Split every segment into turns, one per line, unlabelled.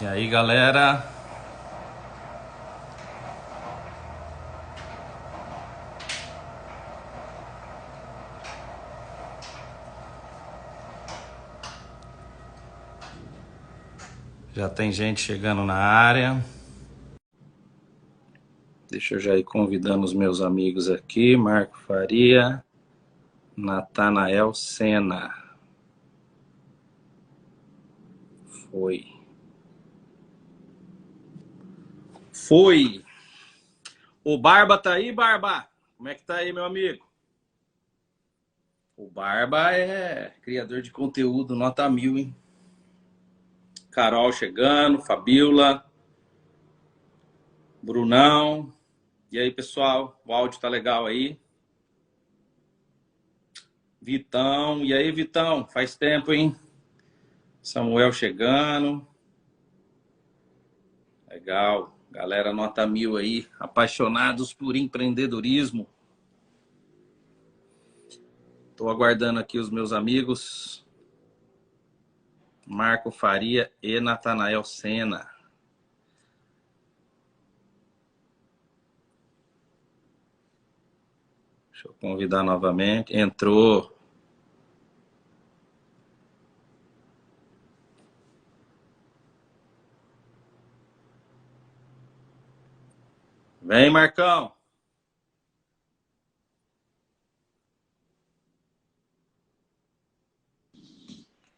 E aí, galera? Já tem gente chegando na área. Deixa eu já ir convidando os meus amigos aqui. Marco Faria, Natanael Sena. Foi. Foi. O Barba tá aí, Barba? Como é que tá aí, meu amigo? O Barba é criador de conteúdo, nota 1000, hein? Carol chegando, Fabiola, Brunão. E aí, pessoal? O áudio tá legal aí? Vitão. E aí, Vitão? Faz tempo, hein? Samuel chegando. Legal. Galera nota 1000 aí. Apaixonados por empreendedorismo. Estou aguardando aqui os meus amigos. Marco Faria e Natanael Sena. Deixa eu convidar novamente. Entrou. Vem, Marcão.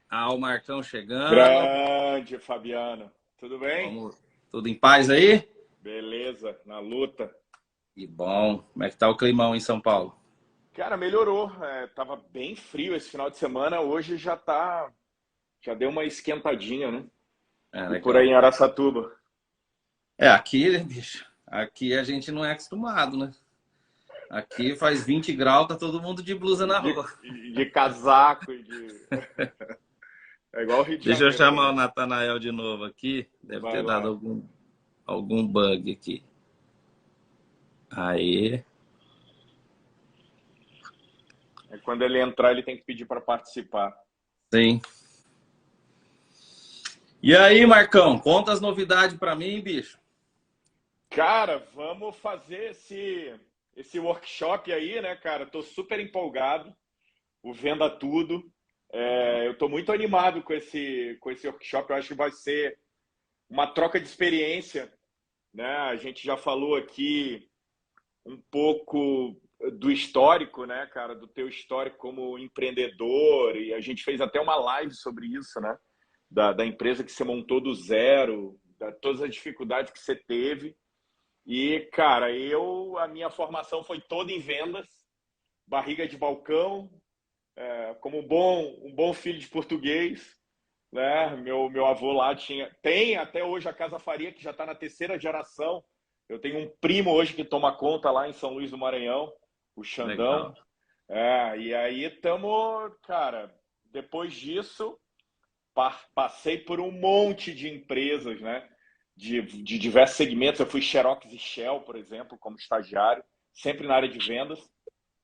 Ah, o Marcão chegando.
Grande Fabiano, tudo bem?
Vamos. Tudo em paz aí?
Beleza, na luta.
Que bom. Como é que tá o climão em São Paulo?
Cara, melhorou. Tava bem frio esse final de semana, hoje já deu uma esquentadinha, né?
É,
E por aí em
legal.
Araçatuba.
É, aqui, bicho. Aqui a gente não é acostumado, né? Aqui faz 20 graus, tá todo mundo de blusa na
De,
rua.
de casaco e de. É igual o Rio de
Deixa eu
Janeiro
chamar o
também.
Natanael de novo aqui. Deve
Vai
ter dado
lá.
algum bug aqui. Aí.
É quando ele entrar, ele tem que pedir para participar.
Sim. E aí, Marcão, conta as novidades pra mim, bicho.
Cara, vamos fazer esse workshop aí, né, cara? Tô super empolgado. O Venda Tudo. Eu estou muito animado com esse workshop. Eu acho que vai ser uma troca de experiência, né? A gente já falou aqui um pouco do histórico, né, cara, do teu histórico como empreendedor, e a gente fez até uma live sobre isso, né? Da empresa que você montou do zero, todas as dificuldades que você teve. E, cara, a minha formação foi toda em vendas, barriga de balcão, como um bom filho de português, né? Meu avô lá tem até hoje a Casa Faria, que já está na terceira geração. Eu tenho um primo hoje que toma conta lá em São Luís do Maranhão, o Xandão.
Legal.
E aí estamos, cara, depois disso, passei por um monte de empresas, né? De diversos segmentos. Eu fui Xerox e Shell, por exemplo, como estagiário, sempre na área de vendas.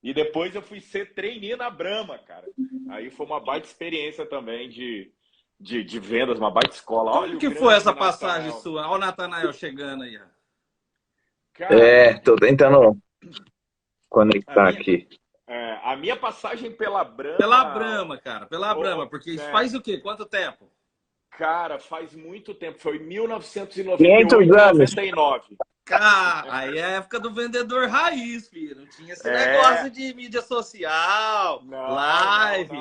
E depois eu fui ser trainee na Brahma, cara. Aí foi uma baita experiência também de vendas, uma baita escola.
Como
Olha o
que foi essa
grande
passagem
Natanael.
sua? Olha o Natanael chegando aí, ó.
Cara,
Tô tentando
a
conectar
minha,
aqui.
a minha passagem pela
Pela
Brahma,
Brahma, cara. Pela Brahma. Porque isso faz o quê? Quanto tempo?
cara, faz muito tempo. Foi
500
1998,
anos.
99.
Cara, aí é a época do vendedor raiz, filho. Não tinha esse negócio
É,
de mídia social,
não, não,
live.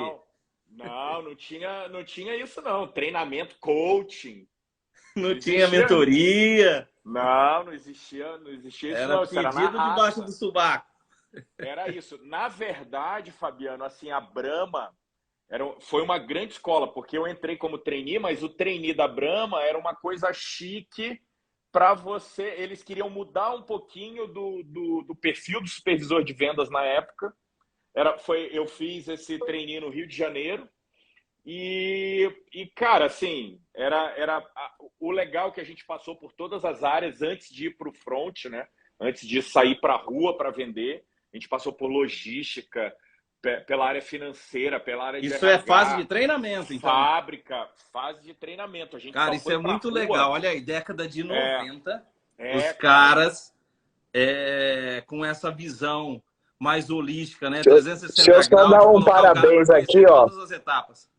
não. Não tinha isso não. Treinamento, coaching, não
Não tinha
existia.
mentoria.
Não existia isso
Era
não. Isso era na
pedido debaixo do
raça.
sovaco.
Era isso. Na verdade, Fabiano, assim, a Brahma foi uma grande escola, porque eu entrei como trainee, mas o trainee da Brahma era uma coisa chique para você. Eles queriam mudar um pouquinho do perfil do supervisor de vendas na época. Eu fiz esse trainee no Rio de Janeiro e cara, assim, o legal que a gente passou por todas as áreas antes de ir para o front, né? Antes de sair para a rua para vender. A gente passou por logística, pela área financeira, pela área de
Isso é
RH,
fase de treinamento, então.
fábrica, fase de treinamento. A gente
Cara,
só
isso
foi
é
pra
muito
rua.
legal. Olha aí, década de 90, os
cara.
caras com essa visão mais holística, né?
Deixa eu
360
só
graus,
dar
de
um
colocar o cara para
parabéns
conhecer
aqui, ó.
todas as etapas.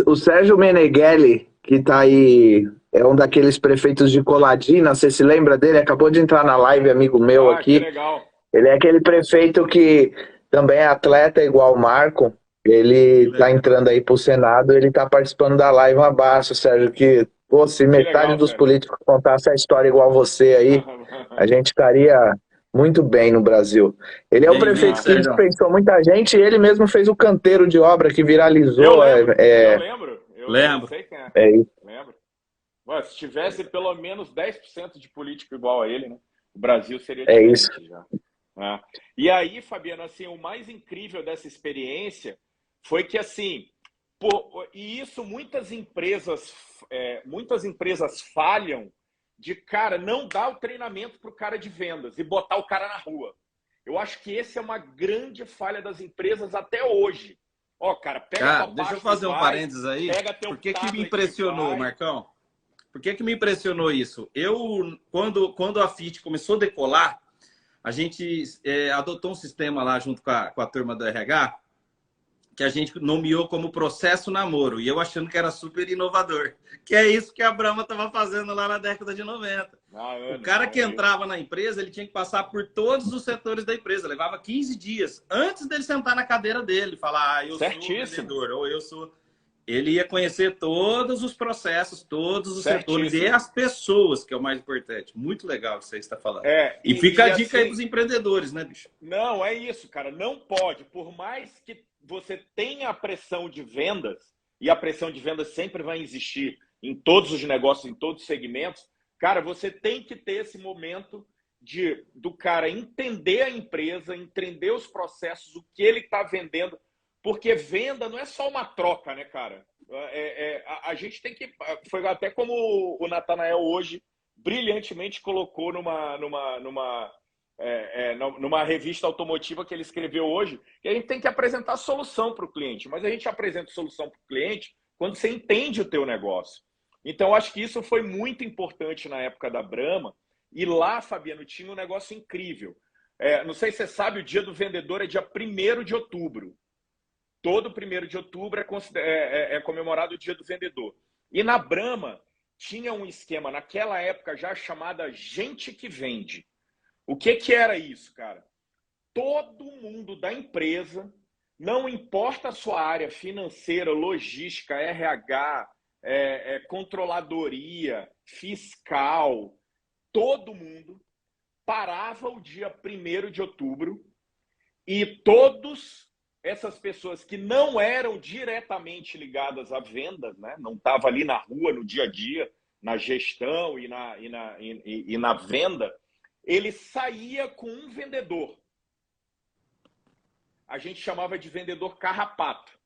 O Sérgio Meneghelli, que tá aí, é um daqueles prefeitos de Coladina, você se lembra dele? Acabou de entrar na live, amigo meu
Ah, que
aqui.
legal.
Ele é aquele prefeito que também é atleta igual o Marco. Ele tá entrando aí pro Senado, ele tá participando da live. Um abraço, Sérgio, que, pô, se metade
legal,
dos
Sérgio.
políticos contasse a história igual você aí, a gente estaria muito bem no Brasil. Ele é o
Bem-vindo,
prefeito que
Sérgio.
dispensou muita gente e ele mesmo fez o canteiro de obra que viralizou.
Eu lembro. Eu sei quem é.
É isso.
Lembro. Ué, se tivesse pelo menos 10% de político igual a ele, né? O Brasil seria
É isso.
diferente já. É. E aí, Fabiano, assim, o mais incrível dessa experiência foi que, assim, e isso muitas empresas falham de, cara, não dar o treinamento para o cara de vendas e botar o cara na rua. Eu acho que esse é uma grande falha das empresas até hoje. Ó, cara, pega tua
Deixa eu
pasta
fazer
e
um
vai,
parênteses aí.
pega teu
Por que me
tablet
impressionou,
e vai.
Marcão? Por que me impressionou isso? Quando a Fit começou a decolar, a gente adotou um sistema lá junto com a turma do RH, que a gente nomeou como processo namoro, e eu achando que era super inovador. Que é isso que a Brahma estava fazendo lá na década de 90. O cara que entrava na empresa, ele tinha que passar por todos os setores da empresa. Levava 15 dias antes dele sentar na cadeira dele, falar, eu sou vendedor, ou eu sou... Ele ia conhecer todos os processos, todos os setores e as pessoas, que é o mais importante. Muito legal o que você está falando. E fica a dica aí para os empreendedores, né, bicho?
Não, é isso, cara. Não pode. Por mais que você tenha a pressão de vendas, e a pressão de vendas sempre vai existir em todos os negócios, em todos os segmentos, cara, você tem que ter esse momento do cara entender a empresa, entender os processos, o que ele está vendendo. Porque venda não é só uma troca, né, cara? A gente tem que... Foi até como o Natanael hoje brilhantemente colocou numa revista automotiva que ele escreveu hoje, que a gente tem que apresentar solução para o cliente. Mas a gente apresenta solução para o cliente quando você entende o teu negócio. Então, acho que isso foi muito importante na época da Brahma. E lá, Fabiano, tinha um negócio incrível. Não sei se você sabe, o dia do vendedor é dia 1º de outubro. Todo 1º de outubro é comemorado o dia do vendedor. E na Brahma tinha um esquema, naquela época já chamada Gente que Vende. O que era isso, cara? Todo mundo da empresa, não importa a sua área financeira, logística, RH, controladoria, fiscal, todo mundo parava o dia 1º de outubro e todos... essas pessoas que não eram diretamente ligadas à vendas, né? Não estavam ali na rua, no dia a dia, na gestão e na venda, ele saía com um vendedor. A gente chamava de vendedor carrapato.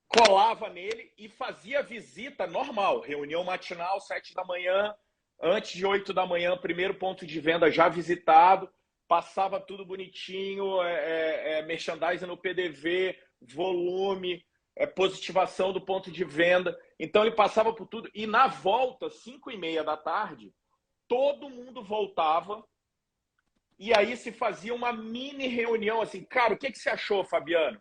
Colava nele e fazia visita normal, reunião matinal, 7 da manhã, antes de 8 da manhã, primeiro ponto de venda já visitado, passava tudo bonitinho, merchandising no PDV, volume, positivação do ponto de venda. Então ele passava por tudo e na volta, 5h30 da tarde, todo mundo voltava e aí se fazia uma mini reunião assim, cara, o que você achou, Fabiano?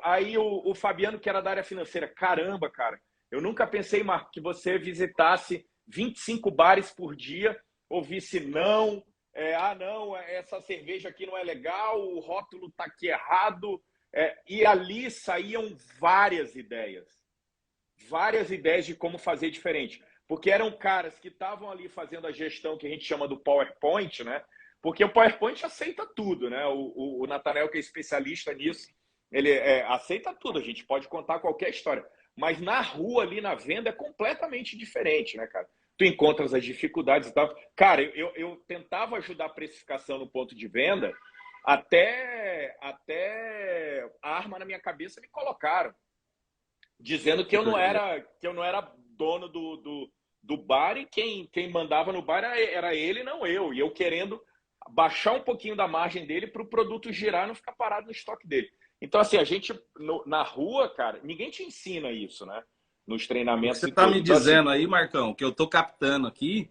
Aí o Fabiano, que era da área financeira, caramba, cara, eu nunca pensei, Marco, que você visitasse 25 bares por dia, ouvisse não, não, essa cerveja aqui não é legal, o rótulo está aqui errado. E ali saíam várias ideias de como fazer diferente. Porque eram caras que estavam ali fazendo a gestão que a gente chama do PowerPoint, né? Porque o PowerPoint aceita tudo, né? O Natanael, que é especialista nisso, ele aceita tudo, a gente pode contar qualquer história. Mas na rua, ali na venda, é completamente diferente, né, cara? Tu encontras as dificuldades e tal. Cara, eu tentava ajudar a precificação no ponto de venda, até a arma na minha cabeça me colocaram, dizendo que eu não era dono do bar e quem mandava no bar era ele, não eu. E eu querendo baixar um pouquinho da margem dele para o produto girar e não ficar parado no estoque dele. Então, assim, a gente, na rua, cara, ninguém te ensina isso, né? Nos
O que
treinamentos
você
e
está
tudo.
me
Então, assim,
dizendo aí, Marcão, que eu estou captando aqui,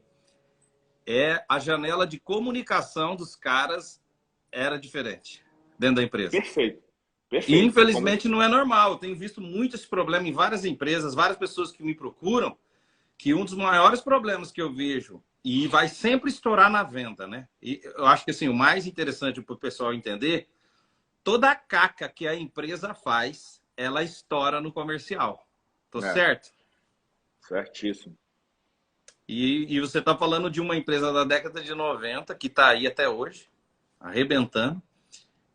é a janela de comunicação dos caras era diferente dentro da empresa.
perfeito.
E,
Perfeito.
infelizmente, não é normal. Eu tenho visto muito esse problema em várias empresas, várias pessoas que me procuram, que um dos maiores problemas que eu vejo, e vai sempre estourar na venda, né? E eu acho que assim, o mais interessante para o pessoal entender, toda a caca que a empresa faz, ela estoura no comercial. Tô
É,
certo?
certíssimo.
E você está falando de uma empresa da década de 90 que está aí até hoje, arrebentando,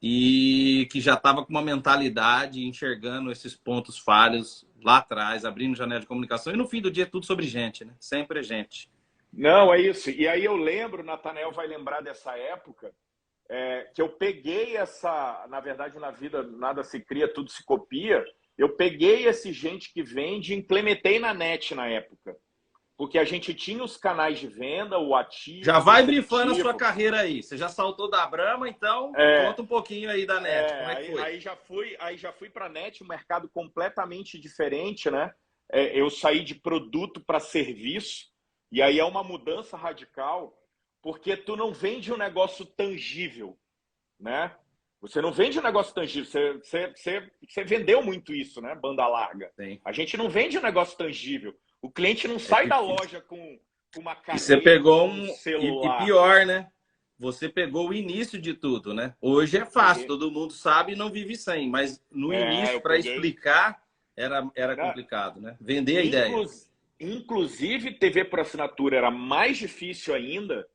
e que já estava com uma mentalidade, enxergando esses pontos falhos lá atrás, abrindo janela de comunicação. E no fim do dia é tudo sobre gente, né? Sempre é gente.
Não, é isso. E aí eu lembro, Natanael vai lembrar dessa época, que eu peguei essa, na verdade, na vida nada se cria, tudo se copia. Eu peguei esse gente que vende e implementei na net na época. Porque a gente tinha os canais de venda, o ativo,
Já
o
vai brifando a sua
receptivo.
carreira aí. Você já saltou da Brahma, então
É,
conta um pouquinho aí da net. Como é que foi?
aí já fui para a net, um mercado completamente diferente, né? Eu saí de produto para serviço, e aí é uma mudança radical, porque tu não vende um negócio tangível, né? Você não vende um negócio tangível, você vendeu muito isso, né? Banda larga.
Sim.
A gente não vende um negócio tangível. O cliente não
É
sai da
difícil.
loja com uma
E você
caneta,
pegou
com um
um. E
celular.
pior, né? Você pegou o início de tudo, né? Hoje é fácil,
Peguei.
todo mundo sabe e não vive sem. Mas no início,
Eu
para
peguei.
explicar, era
Né?
complicado, né? Vender a ideia.
Inclu- Inclusive, TV por assinatura era mais difícil ainda,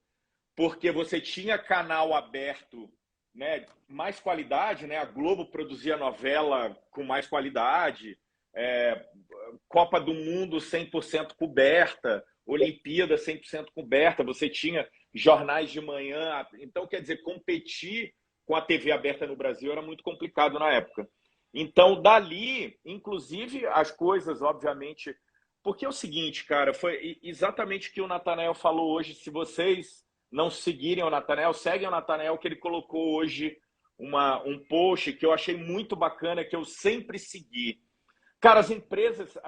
porque você tinha canal aberto, né, mais qualidade, né? A Globo produzia novela com mais qualidade, é, Copa do Mundo 100% coberta, Olimpíada 100% coberta, você tinha jornais de manhã. Então, quer dizer, competir com a TV aberta no Brasil era muito complicado na época. Então, dali, inclusive, as coisas, obviamente. Porque é o seguinte, cara, foi exatamente o que o Natanael falou hoje. Se vocês não seguirem o Natanael, seguem o Natanael, que ele colocou hoje um post que eu achei muito bacana, que eu sempre segui. Cara, as empresas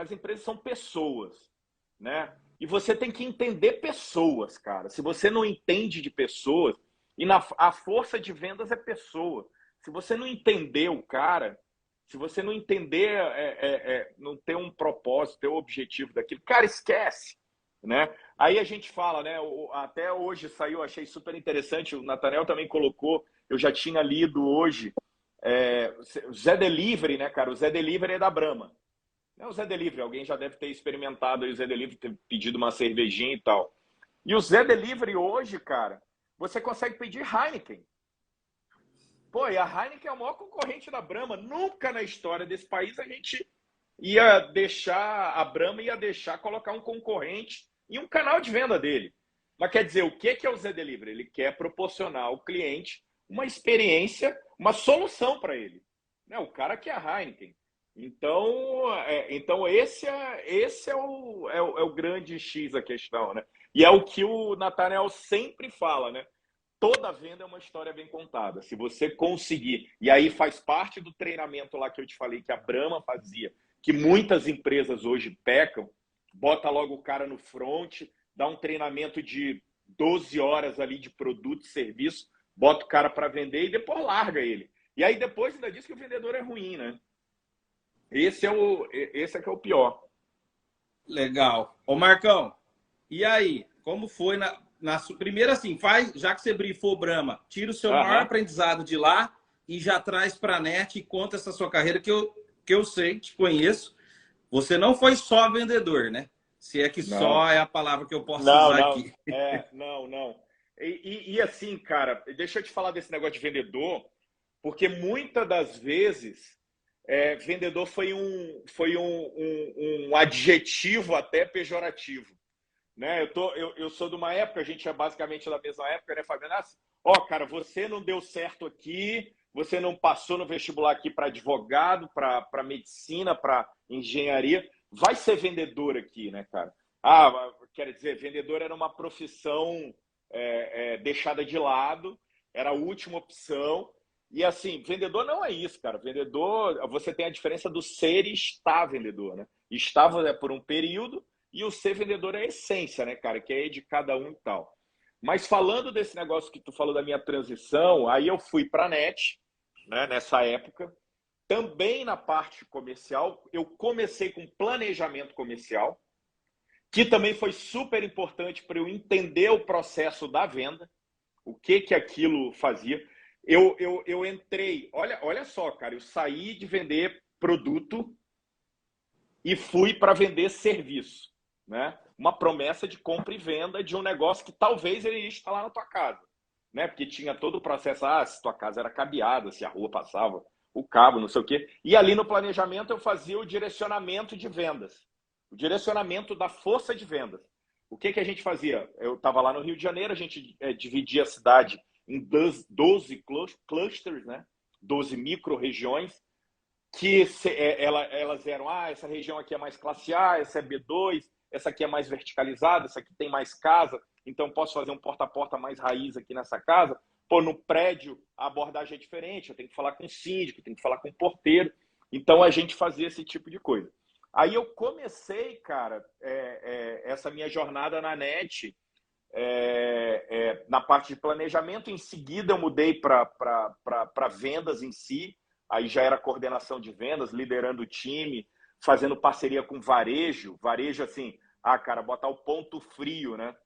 são pessoas, né? E você tem que entender pessoas, cara. Se você não entende de pessoas, a força de vendas é pessoa. Se você não entender o cara, se você não entender, não ter um propósito, ter um objetivo daquilo, cara, esquece, né? Aí a gente fala, né? Até hoje saiu, achei super interessante. O Natanael também colocou, eu já tinha lido hoje, o Zé Delivery, né, cara? O Zé Delivery é da Brahma. É o Zé Delivery, alguém já deve ter experimentado aí o Zé Delivery, ter pedido uma cervejinha e tal. E o Zé Delivery hoje, cara, você consegue pedir Heineken. Pô, e a Heineken é o maior concorrente da Brahma. Nunca na história desse país a gente ia deixar, a Brahma ia deixar colocar um concorrente em um canal de venda dele. Mas quer dizer, o que é o Zé Delivery? Ele quer proporcionar ao cliente uma experiência, uma solução para ele. Né? O cara quer a Heineken. Então esse é o grande X da questão, né? E é o que o Natanael sempre fala, né? Toda venda é uma história bem contada. Se você conseguir, e aí faz parte do treinamento lá que eu te falei que a Brahma fazia, que muitas empresas hoje pecam, bota logo o cara no front, dá um treinamento de 12 horas ali de produto e serviço, bota o cara para vender e depois larga ele. E aí depois ainda diz que o vendedor é ruim, né? Esse é que é o pior.
Legal. Ô, Marcão, e aí? Como foi primeiro assim, já que você brifou Brahma, tira o seu maior
Aham.
aprendizado de lá e já traz para a net e conta essa sua carreira que eu sei, te conheço. Você não foi só vendedor, né? Se é que
Não.
só é a palavra que eu posso
Não,
usar
não.
aqui.
Não. E assim, cara, deixa eu te falar desse negócio de vendedor, porque muitas das vezes vendedor foi um adjetivo até pejorativo. Né? Eu sou de uma época, a gente é basicamente da mesma época, né, Fabiano? Cara, você não deu certo aqui, você não passou no vestibular aqui para advogado, para medicina, para engenharia, vai ser vendedor aqui, né, cara? Quer dizer, vendedor era uma profissão deixada de lado, era a última opção. E assim, vendedor não é isso, cara. Vendedor, você tem a diferença do ser e estar vendedor, né? Estar é por um período e o ser vendedor é a essência, né, cara? Que é de cada um e tal. Mas falando desse negócio que tu falou da minha transição, aí eu fui para a NET, né, nessa época. Também na parte comercial, eu comecei com planejamento comercial, que também foi super importante para eu entender o processo da venda, o que aquilo fazia. Eu entrei, olha só, cara, eu saí de vender produto e fui para vender serviço, né? Uma promessa de compra e venda de um negócio que talvez ele ia instalar na tua casa, né? Porque tinha todo o processo, se tua casa era cabeada, se a rua passava o cabo, não sei o quê. E ali no planejamento eu fazia o direcionamento de vendas, o direcionamento da força de vendas. O que a gente fazia? Eu estava lá no Rio de Janeiro, a gente dividia a cidade em 12 clusters, né? 12 micro-regiões, que elas eram, essa região aqui é mais classe A, essa é B2, essa aqui é mais verticalizada, essa aqui tem mais casa, então posso fazer um porta a porta mais raiz aqui nessa casa. Pô, no prédio a abordagem é diferente, eu tenho que falar com o síndico, tenho que falar com o porteiro. Então a gente fazia esse tipo de coisa. Aí eu comecei, cara, essa minha jornada na NET, na parte de planejamento. Em seguida eu mudei para vendas em si. Aí já era coordenação de vendas, liderando o time, fazendo parceria com varejo. Varejo assim, cara, botar o ponto frio, né?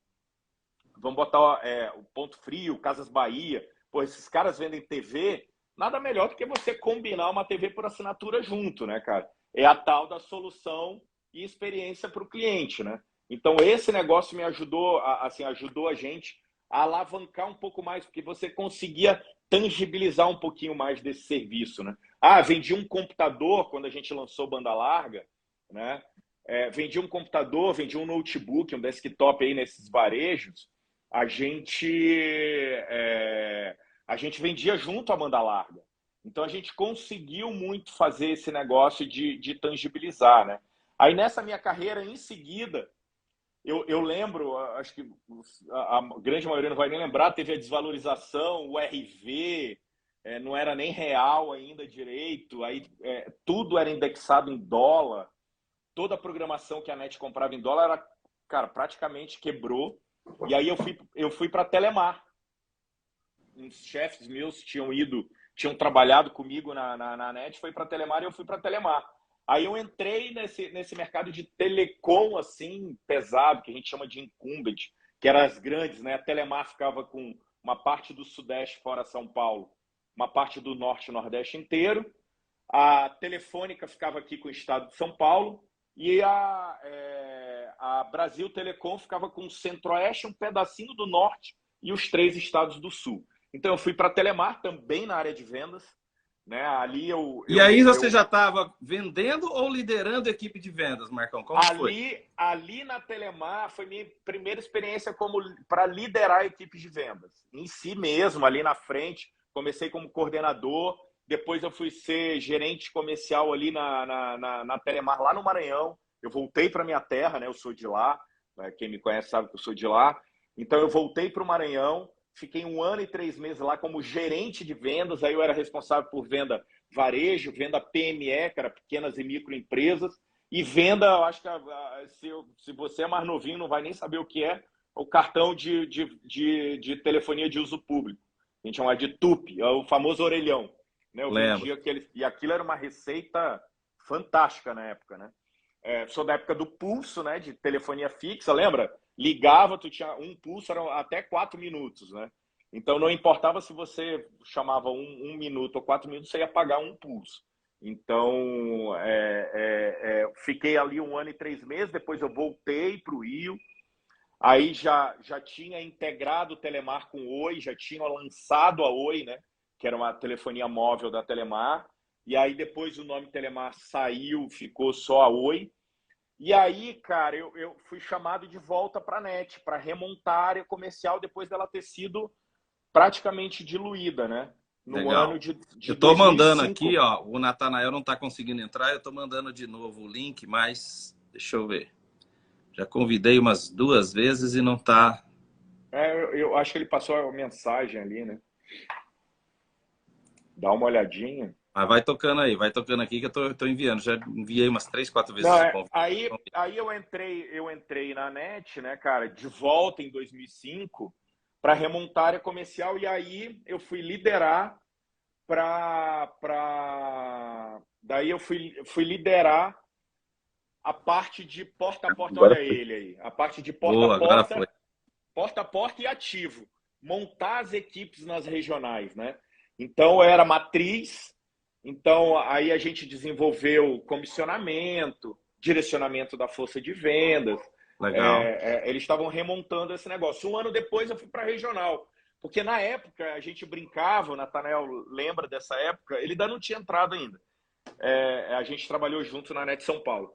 Vamos botar o Ponto Frio, Casas Bahia. Pô, esses caras vendem TV, nada melhor do que você combinar uma TV por assinatura junto, né, cara? É a tal da solução e experiência para o cliente, né? Então, esse negócio me ajudou, ajudou a gente a alavancar um pouco mais, porque você conseguia tangibilizar um pouquinho mais desse serviço, né? Vendi um computador quando a gente lançou banda larga, né? Vendi um computador, vendi um notebook, um desktop aí nesses varejos. A gente vendia junto à banda larga. Então, a gente conseguiu muito fazer esse negócio de tangibilizar, né? Aí, nessa minha carreira, em seguida, eu lembro, acho que a grande maioria não vai nem lembrar, teve a desvalorização, o RV, não era nem real ainda direito, aí tudo era indexado em dólar, toda a programação que a NET comprava em dólar, cara, praticamente quebrou. E aí eu fui para a Telemar. Uns chefes meus tinham trabalhado comigo na NET, foi para a Telemar e eu fui para a Telemar. Aí eu entrei nesse mercado de telecom, assim, pesado, que a gente chama de incumbent, que eram as grandes, né? A Telemar ficava com uma parte do Sudeste fora São Paulo, uma parte do Norte e Nordeste inteiro. A Telefônica ficava aqui com o estado de São Paulo e a Brasil Telecom ficava com o Centro-Oeste, um pedacinho do Norte e os 3 estados do Sul. Então eu fui para a Telemar, também na área de vendas, né? Ali
aí você já estava vendendo ou liderando a equipe de vendas, Marcão? Como foi?
Ali na Telemar foi minha primeira experiência para liderar a equipe de vendas. Em si mesmo, ali na frente, comecei como coordenador, depois eu fui ser gerente comercial ali na Telemar, lá no Maranhão. Eu voltei para minha terra, né? Eu sou de lá, quem me conhece sabe que eu sou de lá. Então eu voltei para o Maranhão, fiquei 1 ano e 3 meses lá como gerente de vendas. Aí eu era responsável por venda varejo, venda PME, que era pequenas e microempresas, e venda, eu acho que se você é mais novinho não vai nem saber o que é, o cartão de telefonia de uso público. A gente chama de TUP, é o famoso orelhão. Né? Eu vendia e aquilo era uma receita fantástica na época, né? Sou da época do pulso, né? De telefonia fixa, lembra? Ligava, tu tinha um pulso, eram até 4 minutos, né? Então não importava se você chamava 1 minuto ou 4 minutos, você ia pagar um pulso. Então fiquei ali 1 ano e 3 meses, depois eu voltei para o Rio. Aí já tinha integrado o Telemar com o Oi, já tinha lançado a Oi, né? Que era uma telefonia móvel da Telemar. E aí depois o nome Telemar saiu, ficou só a Oi. E aí, cara, eu fui chamado de volta para a NET, para remontar a área comercial depois dela ter sido praticamente diluída, né? No
Legal.
ano de
eu estou
2005.
mandando aqui, ó, o Natanael não está conseguindo entrar, eu estou mandando de novo o link, mas deixa eu ver. Já convidei umas 2 vezes e não está...
Eu acho que ele passou a mensagem ali, né? Dá uma olhadinha.
Mas vai tocando aqui que eu tô enviando. Já enviei umas 3, 4 vezes
Não,
esse convite.
aí eu entrei na NET, né, cara, de volta em 2005 para remontar a área comercial e aí eu fui liderar daí eu fui liderar a parte de porta a porta,
Agora
olha
foi.
ele aí, a parte de
Boa, agora foi.
porta a porta e ativo, montar as equipes nas regionais, né? Então era matriz, então aí a gente desenvolveu comissionamento, direcionamento da força de vendas.
Legal.
Eles estavam remontando esse negócio. Um ano depois eu fui para a regional, porque na época a gente brincava, o Natanael lembra dessa época, ele ainda não tinha entrado ainda. A gente trabalhou junto na NET São Paulo.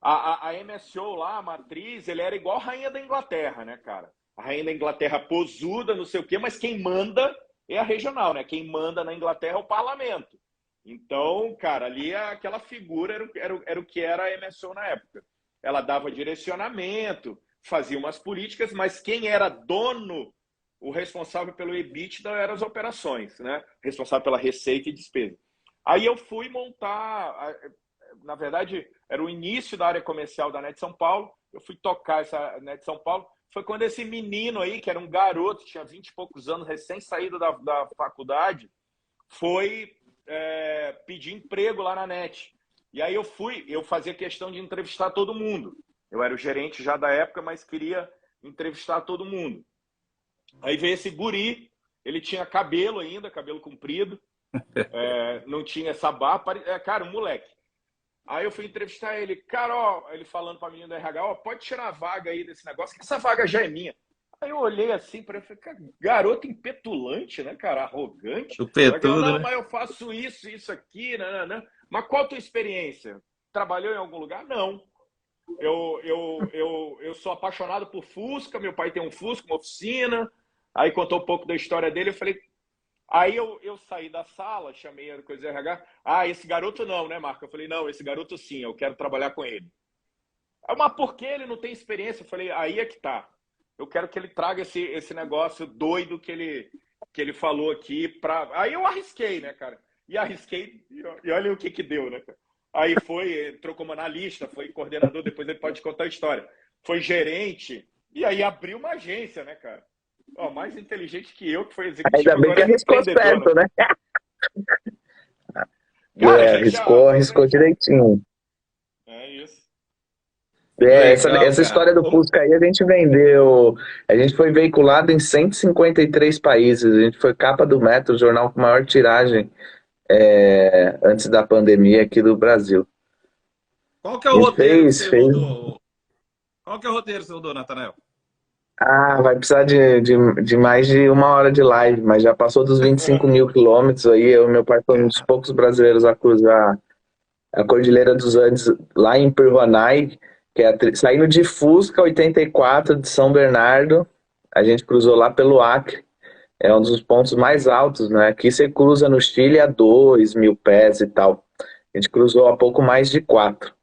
A MSO lá, a matriz, ele era igual a rainha da Inglaterra, né, cara? A rainha da Inglaterra posuda, não sei o quê, mas quem manda é a regional, né? Quem manda na Inglaterra é o parlamento. Então, cara, ali aquela figura era o que era a MSO na época. Ela dava direcionamento, fazia umas políticas, mas quem era dono, o responsável pelo EBITDA eram as operações, né? Responsável pela receita e despesa. Aí eu fui montar, na verdade, era o início da área comercial da NET São Paulo, eu fui tocar essa NET São Paulo, foi quando esse menino aí, que era um garoto, tinha 20 e poucos anos, recém-saído da faculdade, foi pedir emprego lá na NET. E aí eu fazia questão de entrevistar todo mundo. Eu era o gerente já da época, mas queria entrevistar todo mundo. Aí veio esse guri, ele tinha cabelo ainda, cabelo comprido, não tinha essa barba, cara, um moleque. Aí eu fui entrevistar ele, cara, ó, ele falando pra menina do RH, ó, pode tirar a vaga aí desse negócio, que essa vaga já é minha. Aí eu olhei assim para ele, falei, cara, garoto impetulante, né, cara, arrogante.
O Petudo,
Não,
né?
mas eu faço isso aqui, né. Mas qual a tua experiência? Trabalhou em algum lugar? Não. Eu sou apaixonado por Fusca, meu pai tem um Fusca, uma oficina. Aí contou um pouco da história dele, eu falei... Aí eu saí da sala, chamei a coisa do RH. Ah, esse garoto não, né, Marco? Eu falei, não, esse garoto sim, eu quero trabalhar com ele. Mas por que ele não tem experiência? Eu falei, aí é que tá. Eu quero que ele traga esse negócio doido que ele falou aqui. Aí eu arrisquei, né, cara? E arrisquei, e olha o que deu, né, cara? Aí entrou como analista, foi coordenador, depois ele pode contar a história. Foi gerente, e aí abriu uma agência, né, cara? Ó, mais inteligente que eu, que foi executivo.
Ainda bem que arriscou certo, né?
Cara,
arriscou direitinho.
É isso.
Legal,
Essa história do Fusca aí a gente vendeu. A gente foi veiculado em 153 países. A gente foi capa do Metro, o jornal com maior tiragem antes da pandemia aqui do Brasil.
Qual que é o roteiro que você rodou? Qual que é o roteiro que você rodou, Natanael?
Vai precisar de mais de 1 hora de live, mas já passou dos 25 mil quilômetros aí. Eu e meu pai foi um dos poucos brasileiros a cruzar a Cordilheira dos Andes lá em Pervanai, que é saindo de Fusca 84 de São Bernardo. A gente cruzou lá pelo Acre. É um dos pontos mais altos, né? Aqui você cruza no Chile a 2.000 pés e tal. A gente cruzou a pouco mais de 4.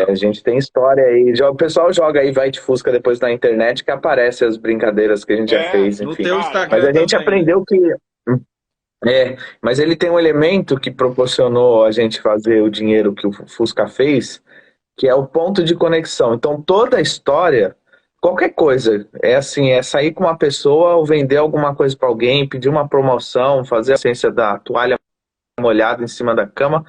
A gente tem história aí. O pessoal joga aí, vai de Fusca depois na internet que aparece as brincadeiras que a gente já fez, enfim.
No teu Instagram
mas a gente
também,
aprendeu que... mas ele tem um elemento que proporcionou a gente fazer o dinheiro que o Fusca fez, que é o ponto de conexão. Então toda a história, qualquer coisa, é assim, é sair com uma pessoa ou vender alguma coisa para alguém, pedir uma promoção, fazer a ciência da toalha molhada em cima da cama.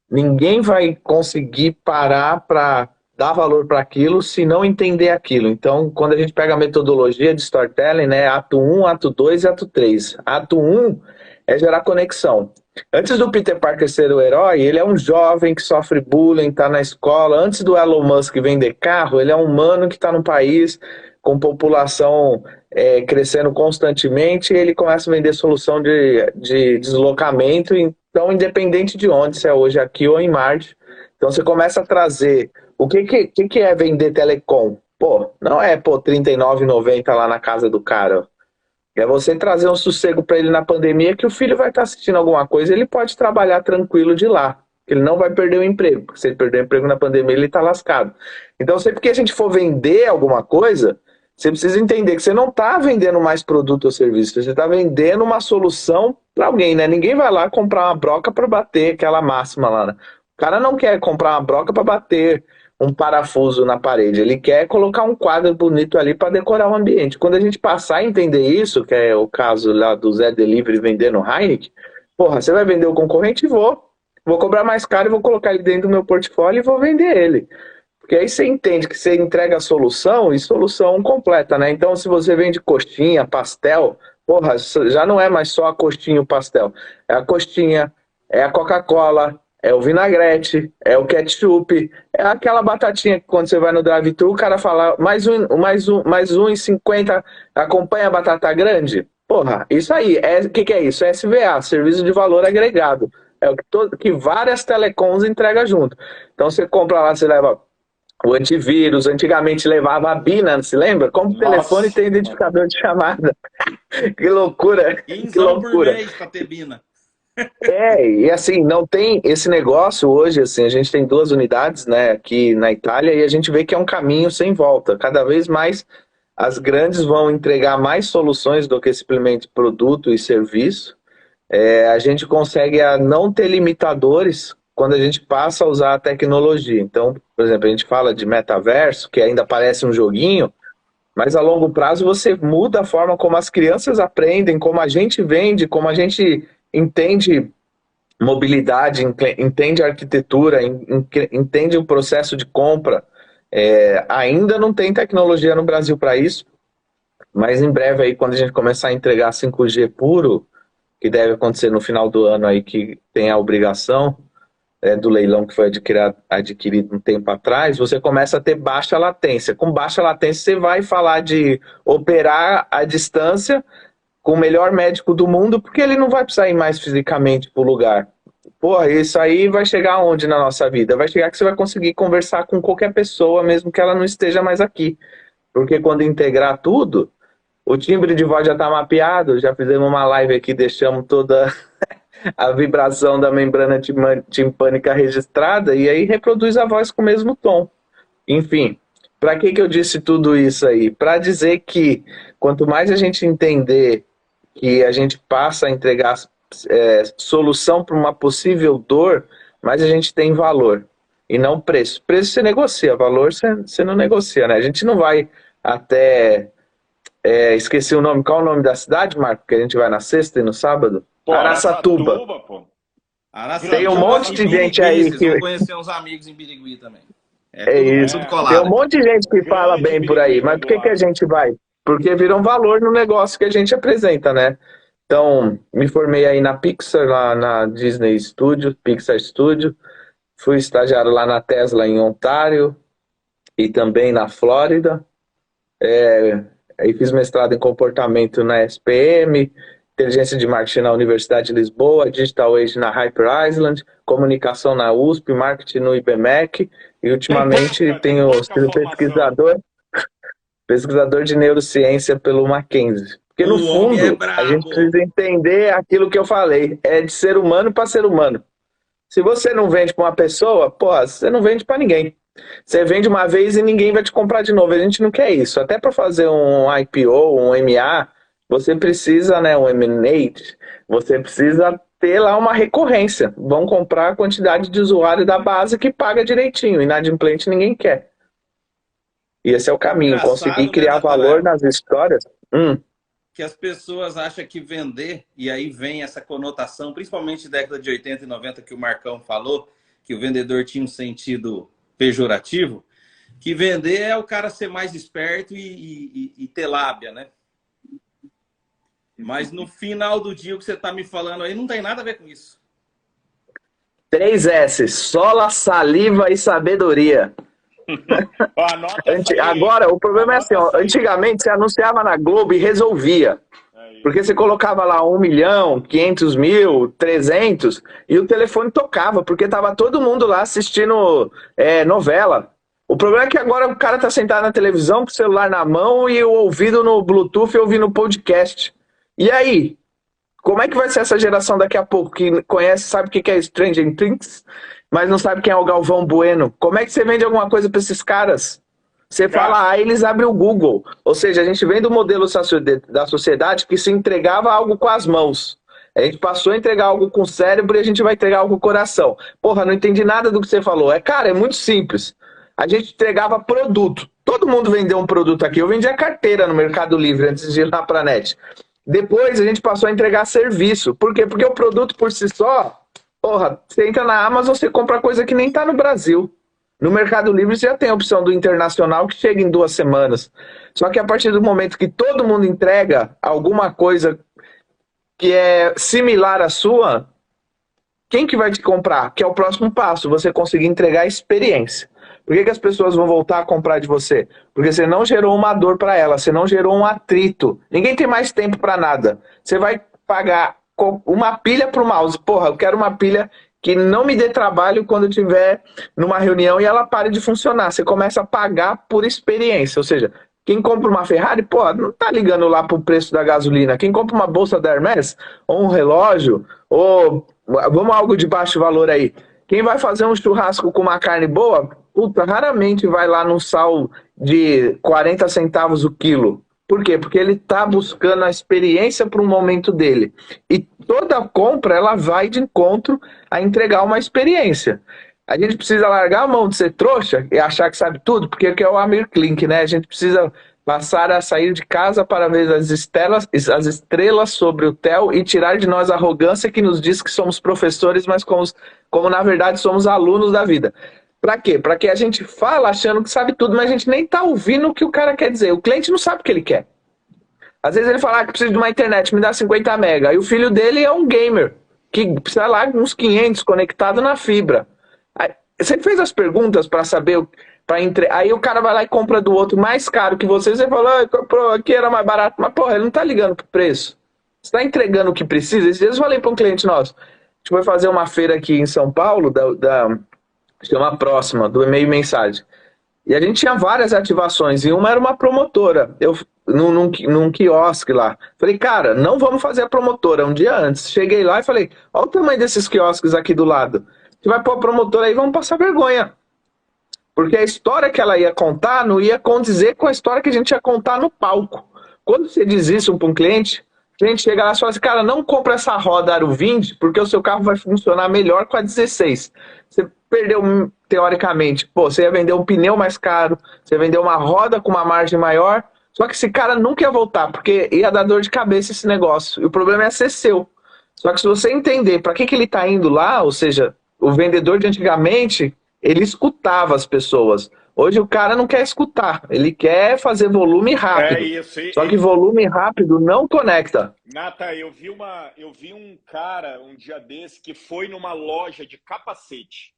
Ninguém vai conseguir parar para dar valor para aquilo se não entender aquilo. Então, quando a gente pega a metodologia de storytelling, né, ato 1, ato 2 e ato 3. Ato 1 é gerar conexão. Antes do Peter Parker ser o herói, ele é um jovem que sofre bullying, está na escola. Antes do Elon Musk vender carro, ele é um humano que está num país com população crescendo constantemente e ele começa a vender solução de deslocamento. Então, independente de onde, se é hoje aqui ou em Marte, então você começa a trazer... O que é vender telecom? Pô, não é R$ 39,90 lá na casa do cara. É você trazer um sossego para ele na pandemia que o filho vai estar assistindo alguma coisa e ele pode trabalhar tranquilo de lá. Ele não vai perder o emprego. Se ele perder o emprego na pandemia, ele está lascado. Então, sempre que a gente for vender alguma coisa, Você precisa entender que você não está vendendo mais produto ou serviço, você está vendendo uma solução para alguém, né? Ninguém vai lá comprar uma broca para bater aquela máxima lá, né? O cara não quer comprar uma broca para bater um parafuso na parede, ele quer colocar um quadro bonito ali para decorar o ambiente. Quando a gente passar a entender isso, que é o caso lá do Zé Delivery vendendo Heineken, porra, você vai vender o concorrente e vou cobrar mais caro e vou colocar ele dentro do meu portfólio e vou vender ele. Porque aí você entende que você entrega a solução e solução completa, né? Então, se você vende coxinha, pastel, porra, já não é mais só a coxinha e o pastel. É a coxinha, é a Coca-Cola, é o vinagrete, é o ketchup, é aquela batatinha que quando você vai no drive-thru, o cara fala mais um e 50, acompanha a batata grande. Porra, isso aí, o que é isso? É SVA, Serviço de Valor Agregado. É o que várias telecoms entregam junto. Então você compra lá, você leva o antivírus, antigamente levava a Bina, se lembra? Como o telefone tem identificador de chamada. Que loucura, que loucura.
Por mês pra ter Bina.
E assim, não tem esse negócio hoje, assim, a gente tem 2 unidades, né, aqui na Itália, e a gente vê que é um caminho sem volta. Cada vez mais as grandes vão entregar mais soluções do que simplesmente produto e serviço. A gente consegue não ter limitadores quando a gente passa a usar a tecnologia. Então, por exemplo, a gente fala de metaverso, que ainda parece um joguinho, mas a longo prazo você muda a forma como as crianças aprendem, como a gente vende, como a gente entende mobilidade, entende arquitetura, entende o processo de compra. Ainda não tem tecnologia no Brasil para isso, mas em breve aí, quando a gente começar a entregar 5G puro, que deve acontecer no final do ano aí, que tem a obrigação do leilão que foi adquirido um tempo atrás, você começa a ter baixa latência. Com baixa latência, você vai falar de operar à distância com o melhor médico do mundo, porque ele não vai precisar ir mais fisicamente para o lugar. Porra, isso aí vai chegar aonde na nossa vida? Vai chegar que você vai conseguir conversar com qualquer pessoa, mesmo que ela não esteja mais aqui. Porque quando integrar tudo, o timbre de voz já está mapeado, já fizemos uma live aqui, deixamos toda a vibração da membrana timpânica registrada e aí reproduz a voz com o mesmo tom. Enfim, para que eu disse tudo isso aí? Para dizer que quanto mais a gente entender que a gente passa a entregar solução para uma possível dor, mais a gente tem valor e não preço. Preço você negocia, valor você não negocia, né? A gente não vai até... esqueci o nome. Qual é o nome da cidade, Marco? Que a gente vai na sexta e no sábado?
Pô,
Araçatuba.
Pô.
Tem um monte de gente aí que...
Vou conhecer uns amigos em Birigui também.
Isso. Tem um monte de gente que fala bem por aí. Mas por que a gente vai? Porque vira um valor no negócio que a gente apresenta, né? Então, me formei aí na Pixar, lá na Disney Studio, Pixar Studio. Fui estagiário lá na Tesla em Ontário e também na Flórida. Aí fiz mestrado em comportamento na SPM, inteligência de marketing na Universidade de Lisboa, Digital Age na Hyper Island, comunicação na USP, marketing no IBMEC, e ultimamente tenho sido pesquisador de neurociência pelo Mackenzie. Porque no fundo, a gente precisa entender aquilo que eu falei, é de ser humano para ser humano. Se você não vende para uma pessoa, você não vende para ninguém. Você vende uma vez e ninguém vai te comprar de novo. A gente não quer isso. Até para fazer um IPO, um MA, você precisa, né, um M&A, você precisa ter lá uma recorrência. Vão comprar a quantidade de usuário da base que paga direitinho. Inadimplente ninguém quer. E esse é o caminho. Conseguir criar valor nas histórias.
Que as pessoas acham que vender, e aí vem essa conotação, principalmente da década de 80 e 90 que o Marcão falou, que o vendedor tinha um sentido pejorativo, que vender é o cara ser mais esperto e ter lábia, né? Mas no final do dia, o que você está me falando aí não tem nada a ver com isso.
3 S, sola, saliva e sabedoria. Agora, o problema é assim, antigamente você anunciava na Globo e resolvia. Porque você colocava lá 1 milhão, 500 mil, 300, e o telefone tocava, porque estava todo mundo lá assistindo novela. O problema é que agora o cara tá sentado na televisão com o celular na mão e o ouvido no Bluetooth e ouvindo podcast. E aí? Como é que vai ser essa geração daqui a pouco que conhece, sabe o que é Stranger Things, mas não sabe quem é o Galvão Bueno? Como é que você vende alguma coisa para esses caras? Você fala A, eles abrem o Google. Ou seja, a gente vem do modelo da sociedade que se entregava algo com as mãos. A gente passou a entregar algo com o cérebro e a gente vai entregar algo com o coração. Porra, não entendi nada do que você falou. Cara, é muito simples. A gente entregava produto. Todo mundo vendeu um produto aqui. Eu vendia carteira no Mercado Livre antes de ir lá para a net. Depois a gente passou a entregar serviço. Por quê? Porque o produto por si só, porra, você entra na Amazon, você compra coisa que nem tá no Brasil. No Mercado Livre você já tem a opção do internacional que chega em 2 semanas. Só que a partir do momento que todo mundo entrega alguma coisa que é similar à sua, quem que vai te comprar? Que é o próximo passo, você conseguir entregar a experiência. Por que as pessoas vão voltar a comprar de você? Porque você não gerou uma dor para ela, você não gerou um atrito. Ninguém tem mais tempo para nada. Você vai pagar uma pilha para o mouse. Porra, eu quero uma pilha que não me dê trabalho quando eu estiver numa reunião e ela pare de funcionar. Você começa a pagar por experiência. Ou seja, quem compra uma Ferrari, pô, não tá ligando lá pro preço da gasolina. Quem compra uma bolsa da Hermès, ou um relógio, ou vamos algo de baixo valor aí. Quem vai fazer um churrasco com uma carne boa, puta, raramente vai lá num sal de 40 centavos o quilo. Por quê? Porque ele está buscando a experiência para um momento dele. E toda compra, ela vai de encontro a entregar uma experiência. A gente precisa largar a mão de ser trouxa e achar que sabe tudo, porque é o Amir Klink, né? A gente precisa passar a sair de casa para ver as estrelas sobre o céu e tirar de nós a arrogância que nos diz que somos professores, mas como na verdade somos alunos da vida. Para quê? Para que a gente fala achando que sabe tudo, mas a gente nem está ouvindo o que o cara quer dizer. O cliente não sabe o que ele quer. Às vezes ele fala que precisa de uma internet, me dá 50 mega. E o filho dele é um gamer, que precisa lá uns 500 conectado na fibra. Aí, você fez as perguntas para saber... Aí o cara vai lá e compra do outro mais caro que você. Você falou, comprou aqui, era mais barato. Mas, porra, ele não tá ligando pro preço. Você tá entregando o que precisa. Esses dias eu falei para um cliente nosso. A gente foi fazer uma feira aqui em São Paulo, chama Próxima, do e-mail mensagem. E a gente tinha várias ativações, e uma era uma promotora, num quiosque lá. Falei, cara, não vamos fazer a promotora, um dia antes. Cheguei lá e falei, olha o tamanho desses quiosques aqui do lado. Você vai pôr a promotora aí, vamos passar vergonha. Porque a história que ela ia contar não ia condizer com a história que a gente ia contar no palco. Quando você diz isso para um cliente, o cliente chega lá e fala assim, cara, não compra essa roda Aro 20, porque o seu carro vai funcionar melhor com a 16. Você perdeu, teoricamente, pô, você ia vender um pneu mais caro, você ia vender uma roda com uma margem maior, só que esse cara nunca ia voltar, porque ia dar dor de cabeça esse negócio. E o problema é ser seu. Só que se você entender para que ele está indo lá, ou seja, o vendedor de antigamente, ele escutava as pessoas. Hoje o cara não quer escutar, ele quer fazer volume rápido.
É isso.
Só que volume rápido não conecta.
Nata, eu vi um cara um dia desse que foi numa loja de capacete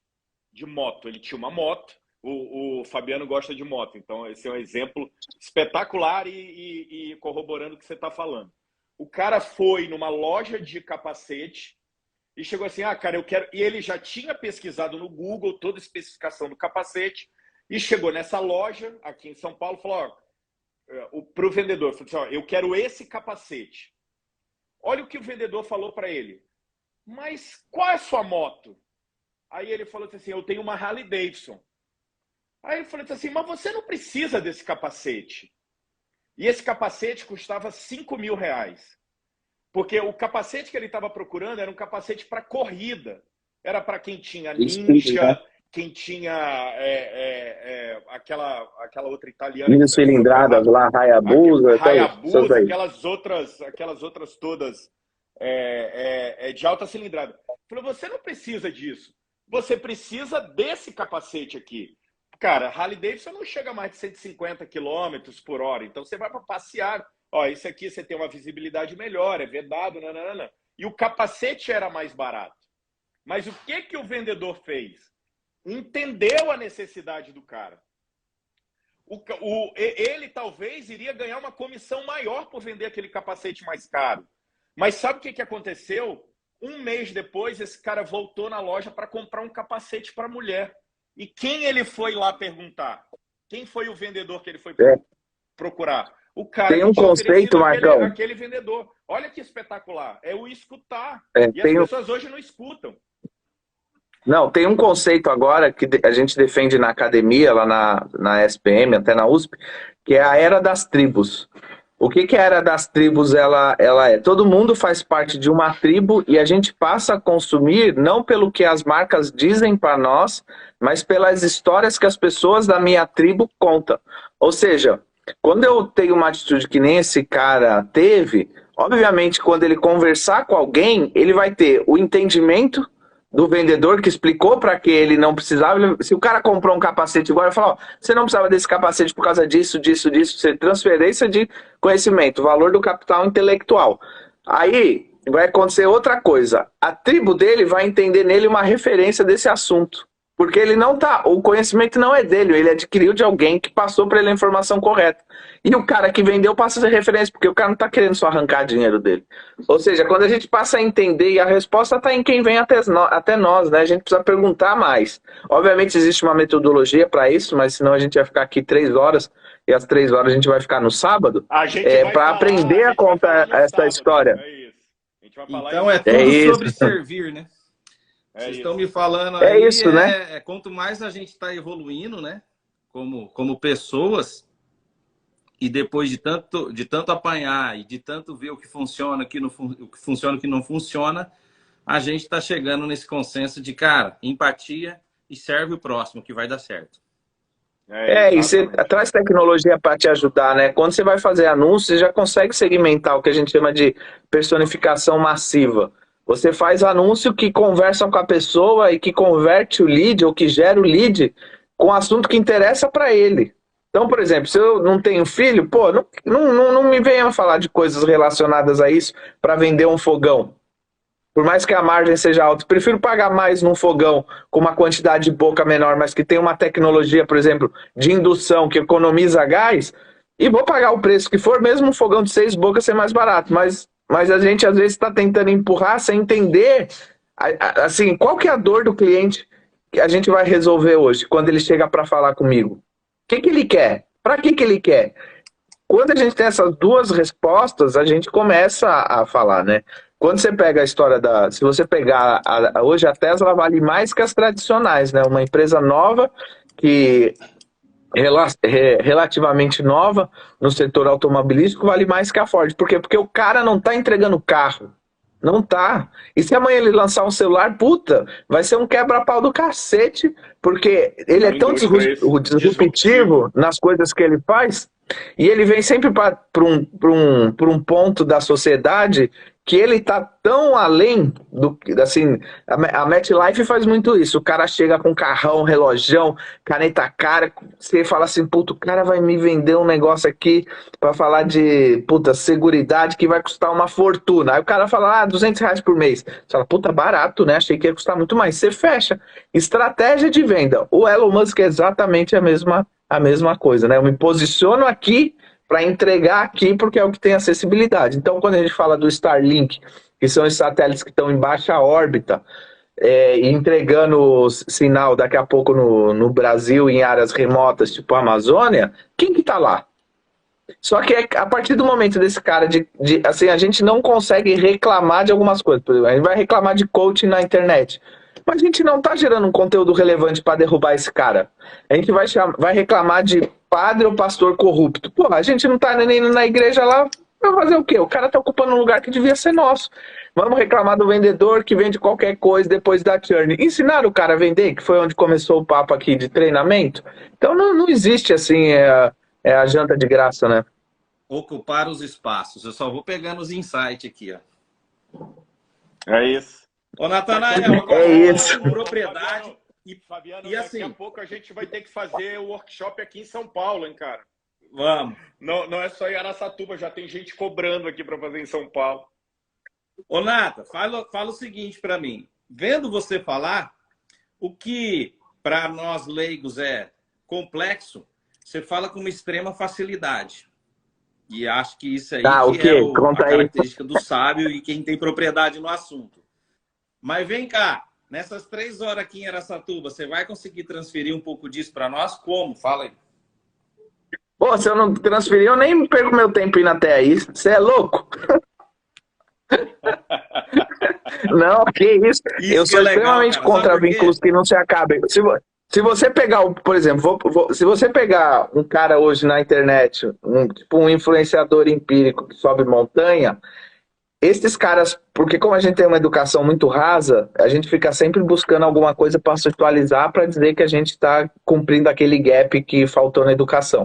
de moto. Ele tinha uma moto, o Fabiano gosta de moto, então esse é um exemplo espetacular e corroborando o que você está falando. O cara foi numa loja de capacete e chegou assim, cara, eu quero... E ele já tinha pesquisado no Google toda a especificação do capacete e chegou nessa loja aqui em São Paulo e falou, para o vendedor, falou assim, eu quero esse capacete. Olha o que o vendedor falou para ele. Mas qual é a sua moto? Aí ele falou assim, eu tenho uma Harley Davidson. Aí ele falou assim, mas você não precisa desse capacete. E esse capacete custava R$5.000. Porque o capacete que ele estava procurando era um capacete para corrida. Era para quem tinha Ninja, quem tinha aquela outra italiana.
Minas cilindradas lá, Hayabusa.
Aquelas outras todas de alta cilindrada. Falou, você não precisa disso. Você precisa desse capacete aqui. Cara, Harley Davidson não chega a mais de 150 km por hora. Então você vai para passear. Esse aqui você tem uma visibilidade melhor, é vedado, nanana. E o capacete era mais barato. Mas o que o vendedor fez? Entendeu a necessidade do cara. Ele talvez iria ganhar uma comissão maior por vender aquele capacete mais caro. Mas sabe o que aconteceu? Um mês depois, esse cara voltou na loja para comprar um capacete para mulher. E quem ele foi lá perguntar? Quem foi o vendedor que ele foi procurar? O cara
tem um conceito, Marcão.
Aquele vendedor. Olha que espetacular. É o escutar. E as pessoas hoje não escutam.
Não, tem um conceito agora que a gente defende na academia, lá na SPM, até na USP, que é a era das tribos. O que é a era das tribos? Ela é, todo mundo faz parte de uma tribo e a gente passa a consumir não pelo que as marcas dizem para nós, mas pelas histórias que as pessoas da minha tribo contam. Ou seja, quando eu tenho uma atitude que nem esse cara teve, obviamente, quando ele conversar com alguém, ele vai ter o entendimento do vendedor que explicou para que ele não precisava. Se o cara comprou um capacete igual, ele falou: ó, você não precisava desse capacete por causa disso, disso, disso. Você transferência de conhecimento, valor do capital intelectual. Aí vai acontecer outra coisa. A tribo dele vai entender nele uma referência desse assunto. Porque ele não tá, o conhecimento não é dele, ele adquiriu de alguém que passou para ele a informação correta. E o cara que vendeu passa a ser referência, porque o cara não está querendo só arrancar dinheiro dele. Ou seja, quando a gente passa a entender, e a resposta está em quem vem até nós, né? A gente precisa perguntar mais. Obviamente existe uma metodologia para isso, mas senão a gente vai ficar aqui 3 horas, e às 3 horas a gente vai ficar no sábado, para aprender a contar essa história.
É isso. A gente vai falar
então é tudo sobre servir, né? Vocês estão me falando aí,
isso, né?
Quanto mais a gente está evoluindo, né? Como pessoas, e depois de tanto apanhar e de tanto ver o que funciona, o que funciona, o que não funciona, a gente está chegando nesse consenso de, cara, empatia e serve o próximo, que vai dar certo.
E você traz tecnologia para te ajudar, né? Quando você vai fazer anúncios, você já consegue segmentar o que a gente chama de personificação massiva. Você faz anúncio que conversa com a pessoa e que converte o lead ou que gera o lead com o assunto que interessa para ele. Então, por exemplo, se eu não tenho filho, pô, não me venha falar de coisas relacionadas a isso para vender um fogão. Por mais que a margem seja alta, prefiro pagar mais num fogão com uma quantidade de boca menor, mas que tem uma tecnologia, por exemplo, de indução que economiza gás, e vou pagar o preço que for, mesmo um fogão de 6 bocas ser mais barato. Mas a gente às vezes está tentando empurrar sem entender assim, qual que é a dor do cliente que a gente vai resolver hoje, quando ele chega para falar comigo. O que ele quer? Para que ele quer? Quando a gente tem essas duas respostas, a gente começa a falar, né? Quando você pega a história se você pegar, hoje a Tesla vale mais que as tradicionais, né? Uma empresa nova que relativamente nova no setor automobilístico vale mais que a Ford. Por quê? Porque o cara não está entregando carro. Não tá. E se amanhã ele lançar um celular, puta, vai ser um quebra-pau do cacete, porque ele é tão disruptivo nas coisas que ele faz, e ele vem sempre para um ponto da sociedade que ele está tão além do que, assim, a MetLife faz muito isso. O cara chega com carrão, relojão, caneta cara, você fala assim, puta, o cara vai me vender um negócio aqui para falar de, puta, seguridade que vai custar uma fortuna. Aí o cara fala, R$ 200 por mês. Você fala, puta, barato, né? Achei que ia custar muito mais. Você fecha. Estratégia de venda. O Elon Musk é exatamente a mesma coisa, né? Eu me posiciono aqui para entregar aqui, porque é o que tem acessibilidade. Então, quando a gente fala do Starlink, que são os satélites que estão em baixa órbita, entregando sinal daqui a pouco no Brasil, em áreas remotas, tipo a Amazônia, quem que está lá? Só que a partir do momento desse cara, assim, a gente não consegue reclamar de algumas coisas. Por exemplo, a gente vai reclamar de coaching na internet. Mas a gente não está gerando um conteúdo relevante para derrubar esse cara. A gente vai reclamar de padre ou pastor corrupto. Pô, a gente não está nem indo na igreja lá, vai fazer o quê? O cara está ocupando um lugar que devia ser nosso. Vamos reclamar do vendedor que vende qualquer coisa depois da churn. Ensinar o cara a vender, que foi onde começou o papo aqui de treinamento. Então não existe assim a janta de graça, né?
Ocupar os espaços. Eu só vou pegando os insights aqui, ó.
É isso.
Ô, Natanael,
agora isso.
Propriedade.
Fabiano,
e assim,
daqui a pouco a gente vai ter que fazer o workshop aqui em São Paulo, hein, cara?
Vamos.
Não é só em Araçatuba, já tem gente cobrando aqui para fazer em São Paulo.
Ô, Nata, fala o seguinte para mim. Vendo você falar, o que para nós leigos é complexo, você fala com uma extrema facilidade. E acho que isso aí que é a característica do sábio e quem tem propriedade no assunto. Mas vem cá, nessas 3 horas aqui em Araçatuba, você vai conseguir transferir um pouco disso para nós? Como? Fala aí.
Pô, se eu não transferir, eu nem perco meu tempo indo até aí. Você é louco? Não, que isso.
Isso
Eu
que é
sou
legal,
extremamente
cara. Sabe
contra
por quê?
vínculos que não se acabem. Se você pegar, por exemplo, se você pegar um cara hoje na internet, tipo um influenciador empírico que sobe montanha, esses caras, porque como a gente tem uma educação muito rasa, a gente fica sempre buscando alguma coisa para se atualizar para dizer que a gente está cumprindo aquele gap que faltou na educação.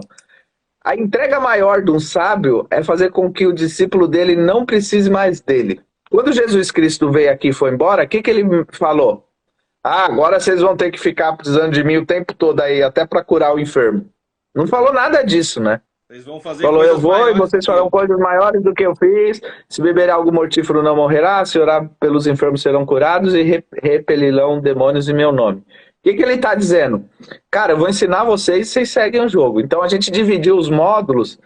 A entrega maior de um sábio é fazer com que o discípulo dele não precise mais dele. Quando Jesus Cristo veio aqui e foi embora, o que, que ele falou? Ah, agora vocês vão ter que ficar precisando de mim o tempo todo aí, até para curar o enfermo. Não falou nada disso, né?
Vocês vão fazer
Falou, eu
coisas
vou e
maiores do
vocês
que
farão
eu.
coisas maiores do que eu fiz. Se beber algo mortífero não morrerá, se orar pelos enfermos serão curados e repelirão demônios em meu nome. O que, que ele está dizendo? Cara, eu vou ensinar vocês e vocês seguem o jogo. Então a gente dividiu os módulos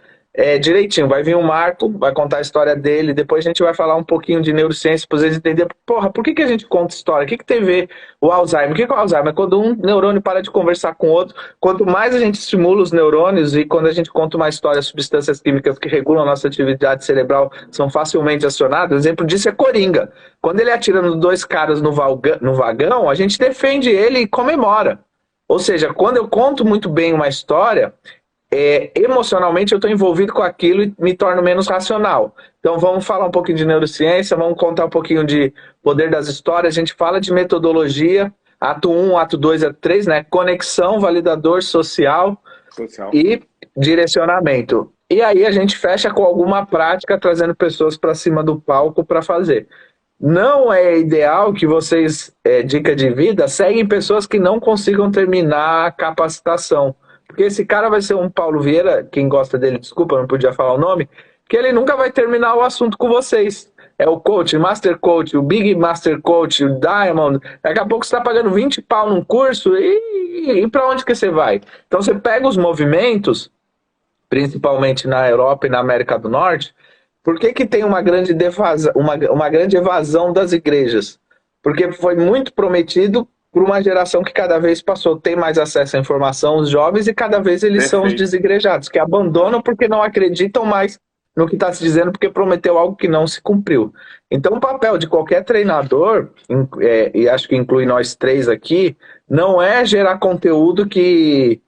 direitinho. Vai vir o Marco, vai contar a história dele, depois a gente vai falar um pouquinho de neurociência para vocês entenderem, porra, por que, que a gente conta história? O que, que tem a ver o Alzheimer? O que, que é o Alzheimer? É quando um neurônio para de conversar com o outro. Quanto mais a gente estimula os neurônios e quando a gente conta uma história, substâncias químicas que regulam a nossa atividade cerebral são facilmente acionadas. O exemplo disso é Coringa. Quando ele atira nos dois caras no vagão, a gente defende ele e comemora. Ou seja, quando eu conto muito bem uma história, emocionalmente eu estou envolvido com aquilo e me torno menos racional. Então vamos falar um pouquinho de neurociência, vamos contar um pouquinho de poder das histórias, a gente fala de metodologia, ato 1, ato 2, ato 3, né? Conexão, validador social e direcionamento. E aí a gente fecha com alguma prática, trazendo pessoas para cima do palco para fazer. Não é ideal que vocês, dica de vida, seguem pessoas que não consigam terminar a capacitação. Porque esse cara vai ser um Paulo Vieira, quem gosta dele, desculpa, não podia falar o nome, que ele nunca vai terminar o assunto com vocês. É o coach, Master Coach, o Big Master Coach, o Diamond. Daqui a pouco você está pagando 20 pau num curso e para onde que você vai? Então você pega os movimentos, principalmente na Europa e na América do Norte, por que, que tem uma grande evasão das igrejas? Porque foi muito prometido por uma geração que cada vez tem mais acesso à informação, os jovens, e cada vez eles são os desigrejados, que abandonam porque não acreditam mais no que está se dizendo, porque prometeu algo que não se cumpriu. Então o papel de qualquer treinador, e acho que inclui nós três aqui, não é gerar conteúdo que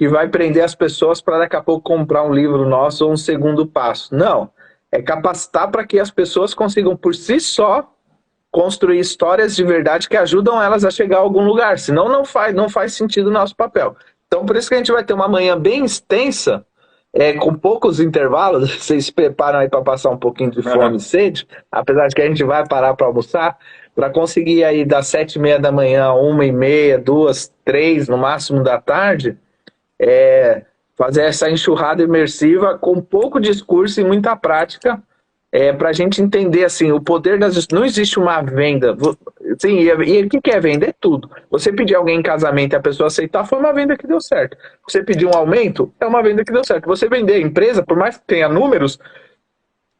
vai prender as pessoas para daqui a pouco comprar um livro nosso ou um segundo passo. Não. É capacitar para que as pessoas consigam, por si só, construir histórias de verdade que ajudam elas a chegar a algum lugar. Senão não faz sentido o nosso papel. Então, por isso que a gente vai ter uma manhã bem extensa, com poucos intervalos. Vocês se preparam aí para passar um pouquinho de fome e sede, apesar de que a gente vai parar para almoçar, para conseguir aí das 7h30 da manhã, 1h30, 2h, 3h, no máximo da tarde, fazer essa enxurrada imersiva com pouco discurso e muita prática, para a gente entender assim, o poder das... Não existe uma venda. Sim, e o que é venda? É tudo. Você pedir alguém em casamento e a pessoa aceitar, foi uma venda que deu certo. Você pedir um aumento, é uma venda que deu certo. Você vender a empresa, por mais que tenha números,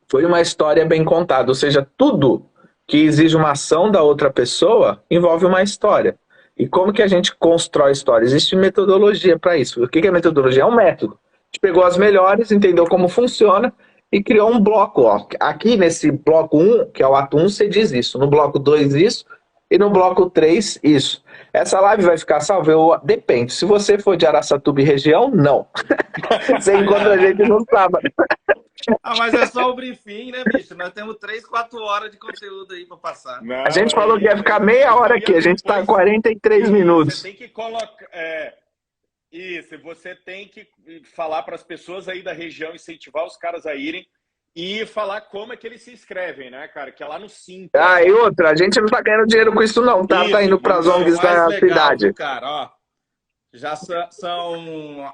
foi uma história bem contada. Ou seja, tudo que exige uma ação da outra pessoa envolve uma história. E como que a gente constrói história? Existe metodologia para isso. O que é metodologia? É um método. A gente pegou as melhores, entendeu como funciona e criou um bloco. Ó. Aqui nesse bloco 1, que é o ato 1, você diz isso. No bloco 2, isso. E no bloco 3, isso. Essa live vai ficar salva? Depende. Se você for de Araçatuba e região, não. Você encontra a gente no sábado.
Mas é só o briefing, né, bicho? Nós temos 3, 4 horas de conteúdo aí para passar.
Não,
a gente falou que ia ficar meia hora aqui, a gente está em 43 minutos.
Você tem que colocar... Isso, você tem que falar para as pessoas aí da região, incentivar os caras a irem e falar como é que eles se inscrevem, né, cara? Que é lá no Simples.
E outra, a gente não tá ganhando dinheiro com isso não, tá? Tá indo para as ONGs da cidade.
Cara, ó, já são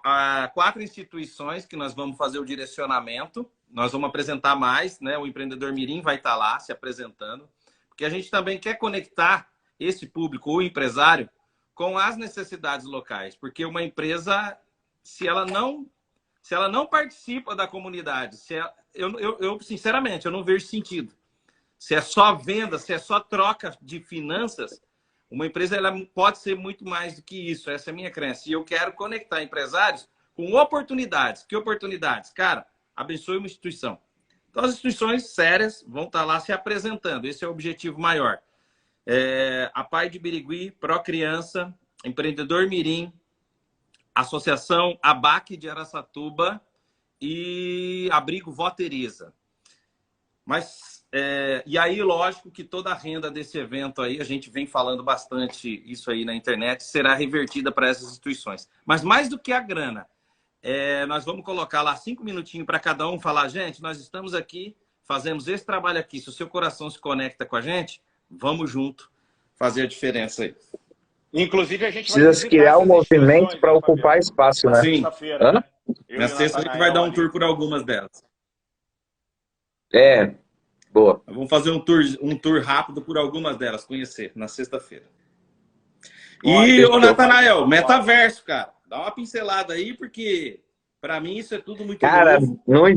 4 instituições que nós vamos fazer o direcionamento. Nós vamos apresentar mais, né? O Empreendedor Mirim vai estar lá se apresentando, porque a gente também quer conectar esse público, o empresário, com as necessidades locais. Porque uma empresa, se ela não participa da comunidade, eu sinceramente, eu não vejo sentido. Se é só venda, se é só troca de finanças, uma empresa ela pode ser muito mais do que isso. Essa é a minha crença. E eu quero conectar empresários com oportunidades. Que oportunidades? Cara, abençoe uma instituição. Então, as instituições sérias vão estar lá se apresentando. Esse é o objetivo maior. A Pai de Birigui, Pró Criança, Empreendedor Mirim, Associação ABAC de Araçatuba e Abrigo Voteriza. Mas, e aí, lógico que toda a renda desse evento aí, a gente vem falando bastante isso aí na internet, será revertida para essas instituições. Mas mais do que a grana, nós vamos colocar lá 5 minutinhos para cada um falar, gente, nós estamos aqui, fazemos esse trabalho aqui, se o seu coração se conecta com a gente, vamos junto fazer a diferença aí.
Inclusive, a gente vai
precisa criar um movimento para ocupar espaço, né?
Sim.
Né?
Na sexta a gente vai dar um tour por algumas delas.
Boa.
Vamos fazer um tour rápido por algumas delas, conhecer, na sexta-feira. E, ô Natanael, metaverso, cara. Dá uma pincelada aí, porque para mim isso é tudo muito novo.
Não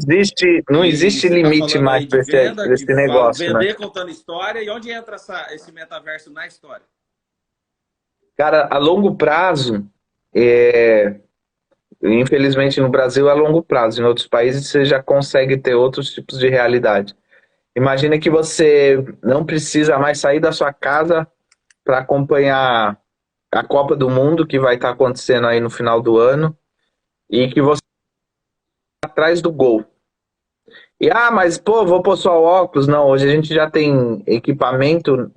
existe limite mais para esse negócio.
Vender,
né?
contando história. E onde entra esse metaverso na história?
Cara, a longo prazo, infelizmente no Brasil é a longo prazo. Em outros países você já consegue ter outros tipos de realidade. Imagina que você não precisa mais sair da sua casa para acompanhar a Copa do Mundo, que vai estar acontecendo aí no final do ano, e que você está atrás do gol. E, mas, pô, vou pôr só o óculos. Não, hoje a gente já tem equipamento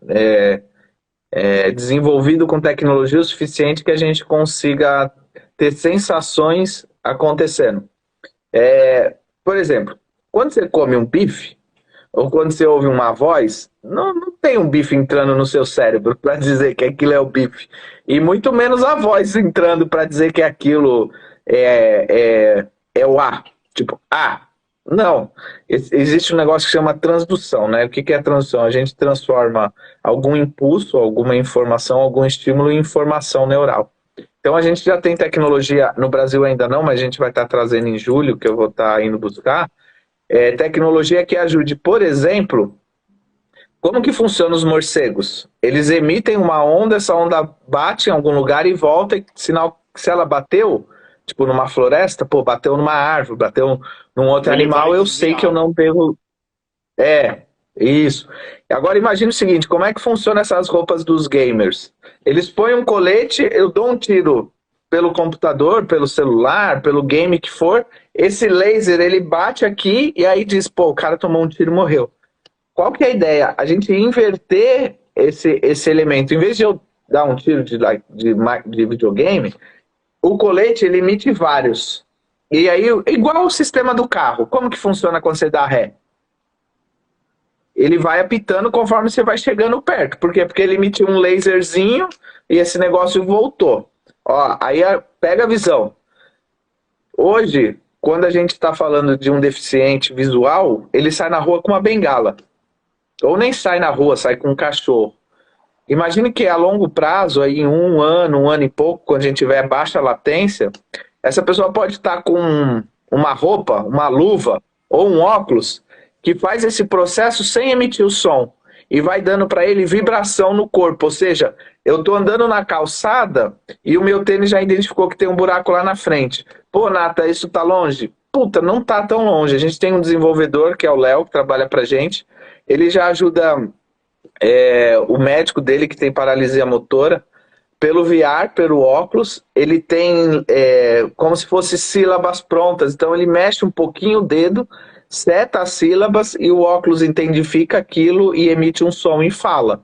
desenvolvido com tecnologia o suficiente que a gente consiga ter sensações acontecendo. Por exemplo, quando você come um bife, ou quando você ouve uma voz, não tem um bife entrando no seu cérebro para dizer que aquilo é o bife. E muito menos a voz entrando para dizer que aquilo é o A. Tipo, não. Existe um negócio que chama transdução, né? O que é transdução? A gente transforma algum impulso, alguma informação, algum estímulo em informação neural. Então a gente já tem tecnologia, no Brasil ainda não, mas a gente vai estar trazendo em julho, que eu vou estar indo buscar, tecnologia que ajude, por exemplo, como que funcionam os morcegos? Eles emitem uma onda, essa onda bate em algum lugar e volta, e sinal que se ela bateu, tipo numa floresta, bateu numa árvore, bateu num outro animal, eu sei que eu não devo... Isso. Agora imagine o seguinte, como é que funciona essas roupas dos gamers? Eles põem um colete, eu dou um tiro pelo computador, pelo celular, pelo game que for, esse laser ele bate aqui e aí diz, o cara tomou um tiro e morreu. Qual que é a ideia? A gente inverter esse elemento. Em vez de eu dar um tiro de videogame, o colete ele emite vários. E aí, igual o sistema do carro, como que funciona quando você dá ré? Ele vai apitando conforme você vai chegando perto. Por quê? Porque ele emitiu um laserzinho e esse negócio voltou. Aí pega a visão. Hoje, quando a gente está falando de um deficiente visual, ele sai na rua com uma bengala. Ou nem sai na rua, sai com um cachorro. Imagine que a longo prazo, aí em um ano e pouco, quando a gente tiver baixa latência, essa pessoa pode estar com uma roupa, uma luva ou um óculos que faz esse processo sem emitir o som e vai dando para ele vibração no corpo. Ou seja, eu estou andando na calçada e o meu tênis já identificou que tem um buraco lá na frente. Pô, Nata, isso tá longe? Puta, não tá tão longe. A gente tem um desenvolvedor, que é o Léo, que trabalha pra gente. Ele já ajuda o médico dele, que tem paralisia motora, pelo VR, pelo óculos. Ele tem como se fosse sílabas prontas. Então ele mexe um pouquinho o dedo, seta as sílabas e o óculos identifica aquilo e emite um som e fala.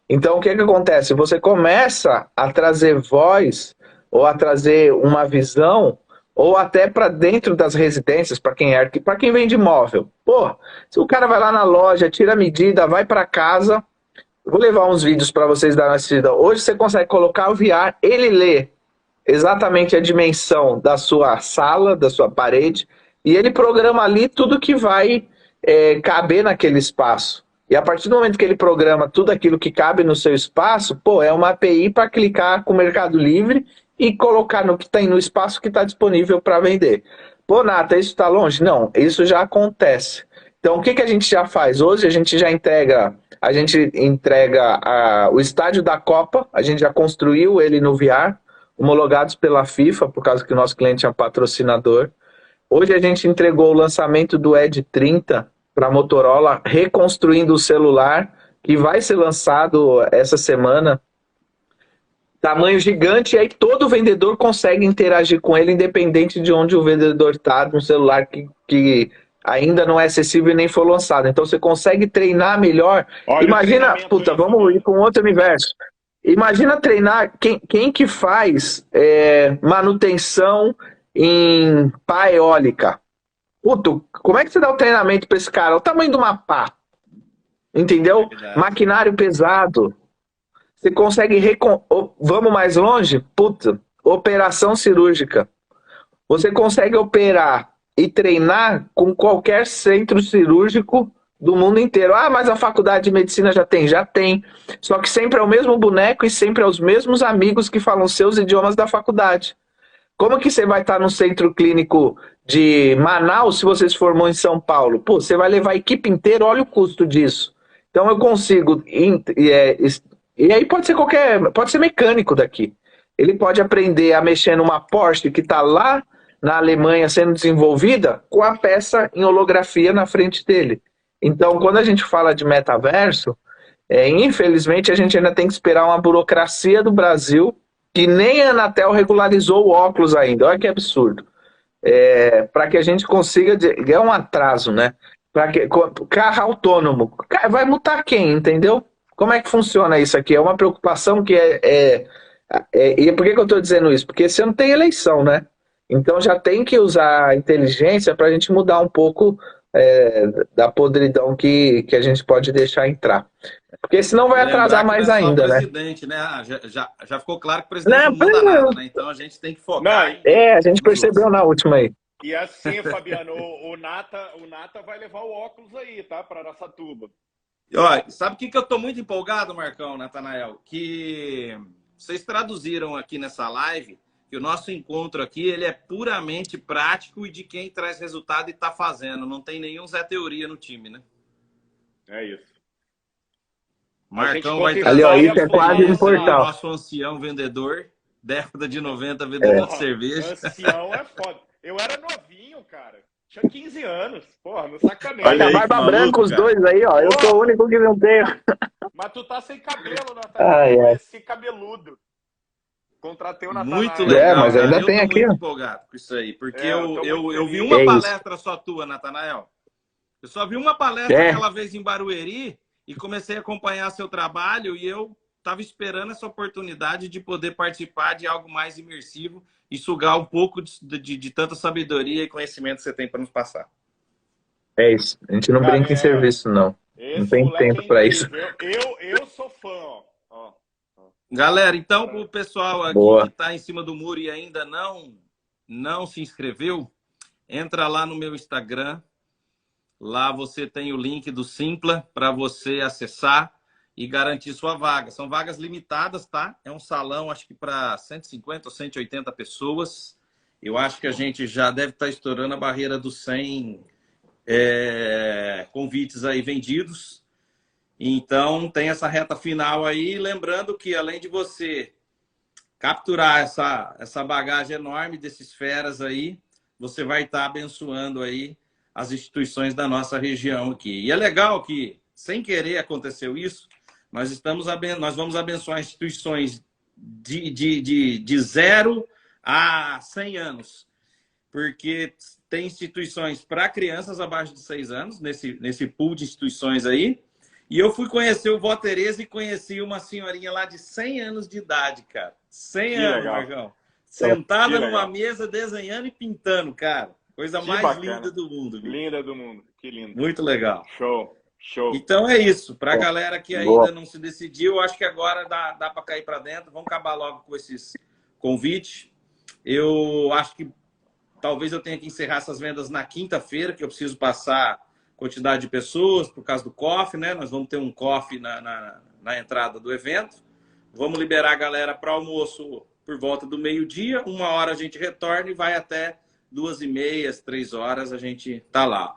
Então o que acontece? Você começa a trazer voz ou a trazer uma visão ou até para dentro das residências, para quem vende imóvel. Pô, se o cara vai lá na loja, tira a medida, vai para casa, vou levar uns vídeos para vocês darem uma assistida. Hoje você consegue colocar o VR, ele lê exatamente a dimensão da sua sala, da sua parede, e ele programa ali tudo que vai caber naquele espaço. E a partir do momento que ele programa tudo aquilo que cabe no seu espaço, é uma API para clicar com o Mercado Livre e colocar no que tem no espaço que está disponível para vender. Pô, Nata, isso está longe? Não, isso já acontece. Então, o que a gente já faz? Hoje a gente já entrega o estádio da Copa, a gente já construiu ele no VR, homologados pela FIFA, por causa que o nosso cliente é um patrocinador. Hoje a gente entregou o lançamento do Edge 30, para a Motorola, reconstruindo o celular, que vai ser lançado essa semana. Tamanho gigante, e aí todo vendedor consegue interagir com ele, independente de onde o vendedor está, no celular que ainda não é acessível e nem foi lançado. Então você consegue treinar melhor.
Olha o
Imagina,
treinamento
puta,
aí,
vamos ir
Fabiano.
para um outro universo. Imagina treinar quem que faz manutenção em pá eólica. Puto, como é que você dá o treinamento para esse cara? O tamanho de uma pá, entendeu?
Verdade.
Maquinário pesado. Você consegue. Vamos mais longe? Puta, operação cirúrgica. Você consegue operar e treinar com qualquer centro cirúrgico do mundo inteiro. Ah, mas a faculdade de medicina já tem? Já tem. Só que sempre é o mesmo boneco e sempre é os mesmos amigos que falam seus idiomas da faculdade. Como que você vai estar no centro clínico de Manaus se você se formou em São Paulo? Pô, você vai levar a equipe inteira, olha o custo disso. Então eu consigo. E aí pode ser mecânico daqui. Ele pode aprender a mexer numa Porsche que está lá na Alemanha sendo desenvolvida com a peça em holografia na frente dele. Então, quando a gente fala de metaverso, infelizmente a gente ainda tem que esperar uma burocracia do Brasil que nem a Anatel regularizou o óculos ainda. Olha que absurdo. Para que a gente consiga. É um atraso, né? Carro autônomo. Vai multar quem, entendeu? Como é que funciona isso aqui? É uma preocupação que e por que eu estou dizendo isso? Porque você não tem eleição, né? Então já tem que usar a inteligência para a gente mudar um pouco da podridão que a gente pode deixar entrar. Porque senão vai atrasar
Lembrar que não
mais
é só o
ainda, né?
presidente, né? Já ficou claro que o presidente não manda nada, né? Então a gente tem que
Não,
focar
a gente
nos outros.
percebeu na última aí.
e assim, Fabiano, o Nata vai levar o óculos aí, tá? Para Araçatuba.
Ó, sabe o que eu tô muito empolgado, Marcão, Natanael? Que vocês traduziram aqui nessa live que o nosso encontro aqui ele é puramente prático e de quem traz resultado e tá fazendo. Não tem nenhum Zé Teoria no time, né?
É isso.
Marcão vai
Ali,
trazer
ó,
a
isso é quase um
experiência aí, o
portal.
nosso ancião vendedor, década de 90 vendedor de cerveja.
Ancião é foda. Eu era novinho, cara. Tinha 15 anos. Porra, não
Olha
sacaneia.
a
aí, que
barba
maluco,
branca, os
cara.
dois aí, ó. Eu sou o único que não tenho.
Mas tu tá sem cabelo, Natanael.
Ai,
Eu
ai.
conheci cabeludo. Contratei o Natanael.
Muito legal,
mas ainda
cara.
tem
Eu tô
aqui,
muito
ó.
empolgado com isso aí, porque
Eu tô muito
eu vi
feliz.
uma
É isso.
palestra só tua, Natanael. Eu só vi uma palestra aquela vez em Barueri e comecei a acompanhar seu trabalho e eu estava esperando essa oportunidade de poder participar de algo mais imersivo e sugar um pouco de tanta sabedoria e conhecimento que você tem para nos passar.
É isso. A gente não
Cara,
brinca em serviço, não. Não
esse
tem
moleque
tempo
é
pra isso.
incrível. Eu sou fã, ó.
Galera, então, para o pessoal aqui
Boa.
que está em cima do muro e ainda não se inscreveu, entra lá no meu Instagram. Lá você tem o link do Simpla para você acessar e garantir sua vaga. São vagas limitadas, tá? É um salão, acho que para 150 ou 180 pessoas. Eu acho que a gente já deve estar estourando a barreira dos 100 convites aí vendidos. Então, tem essa reta final aí. Lembrando que, além de você capturar essa bagagem enorme desses feras aí, você vai estar abençoando aí as instituições da nossa região aqui. E é legal que, sem querer aconteceu isso, nós vamos abençoar instituições de 0 a 100 anos, porque tem instituições para crianças abaixo de 6 anos, nesse pool de instituições aí. E eu fui conhecer o Vó Tereza e conheci uma senhorinha lá de 100 anos de idade, cara. 100 anos,
legal.
Marcão. Sentada
Que
numa
legal.
mesa desenhando e pintando, cara. Coisa
Que
mais
bacana.
linda do mundo. Viu?
Linda do mundo. Que lindo.
Muito legal.
Show.
Então é isso. Para a galera que
Boa.
ainda não se decidiu, acho que agora dá para cair para dentro. Vamos acabar logo com esses convites. Eu acho que talvez eu tenha que encerrar essas vendas na quinta-feira, que eu preciso passar quantidade de pessoas por causa do coffee, né? Nós vamos ter um coffee na entrada do evento. Vamos liberar a galera para almoço por volta do meio-dia. 1h a gente retorna e vai até 2h30, 3h a gente tá lá.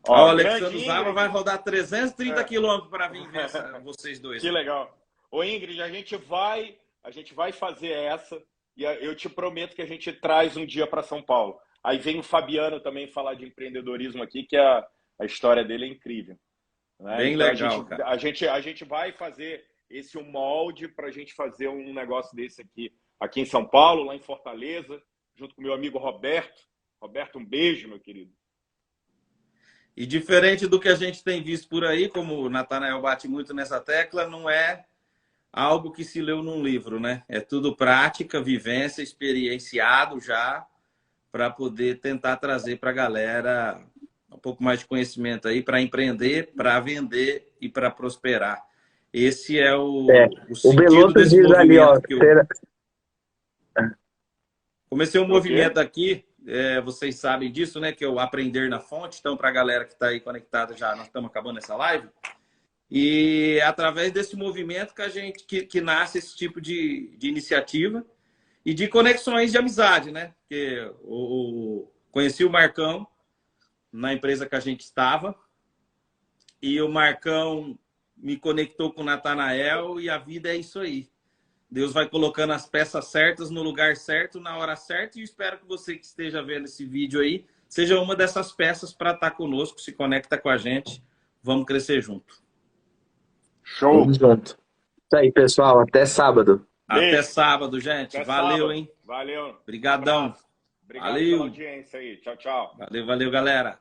O Alexandre Zava vai rodar 330 quilômetros para vir ver vocês dois.
Que legal. Ô Ingrid, a gente vai fazer essa e eu te prometo que a gente traz um dia para São Paulo. Aí vem o Fabiano também falar de empreendedorismo aqui, que a história dele é incrível. Né?
Bem
Então
legal, cara.
a gente vai fazer esse um molde para a gente fazer um negócio desse aqui em São Paulo, lá em Fortaleza, junto com meu amigo Roberto. Roberto, um beijo, meu querido.
E diferente do que a gente tem visto por aí, como o Natanael bate muito nessa tecla, não é algo que se leu num livro, né? É tudo prática, vivência, experienciado já, para poder tentar trazer para a galera um pouco mais de conhecimento aí para empreender, para vender e para prosperar. Esse é o
O
sentido
Beloto
desse
diz ali, ó,
movimento que eu comecei um movimento aqui. Vocês sabem disso, né? Que é o Aprender na Fonte. Então, para a galera que está aí conectada já, nós estamos acabando essa live. E é através desse movimento que a gente que nasce esse tipo de iniciativa e de conexões de amizade, né? Porque conheci o Marcão na empresa que a gente estava e o Marcão me conectou com o Natanael e a vida é isso aí. Deus vai colocando as peças certas no lugar certo, na hora certa, e espero que você que esteja vendo esse vídeo aí seja uma dessas peças para estar conosco, se conecta com a gente. Vamos crescer junto.
Show!
Tudo junto. Isso aí, pessoal. Até sábado.
Até sábado, gente.
Até
Valeu,
sábado.
hein?
Valeu.
Obrigadão.
Obrigado
Valeu.
pela audiência aí. Tchau, tchau.
Valeu, galera.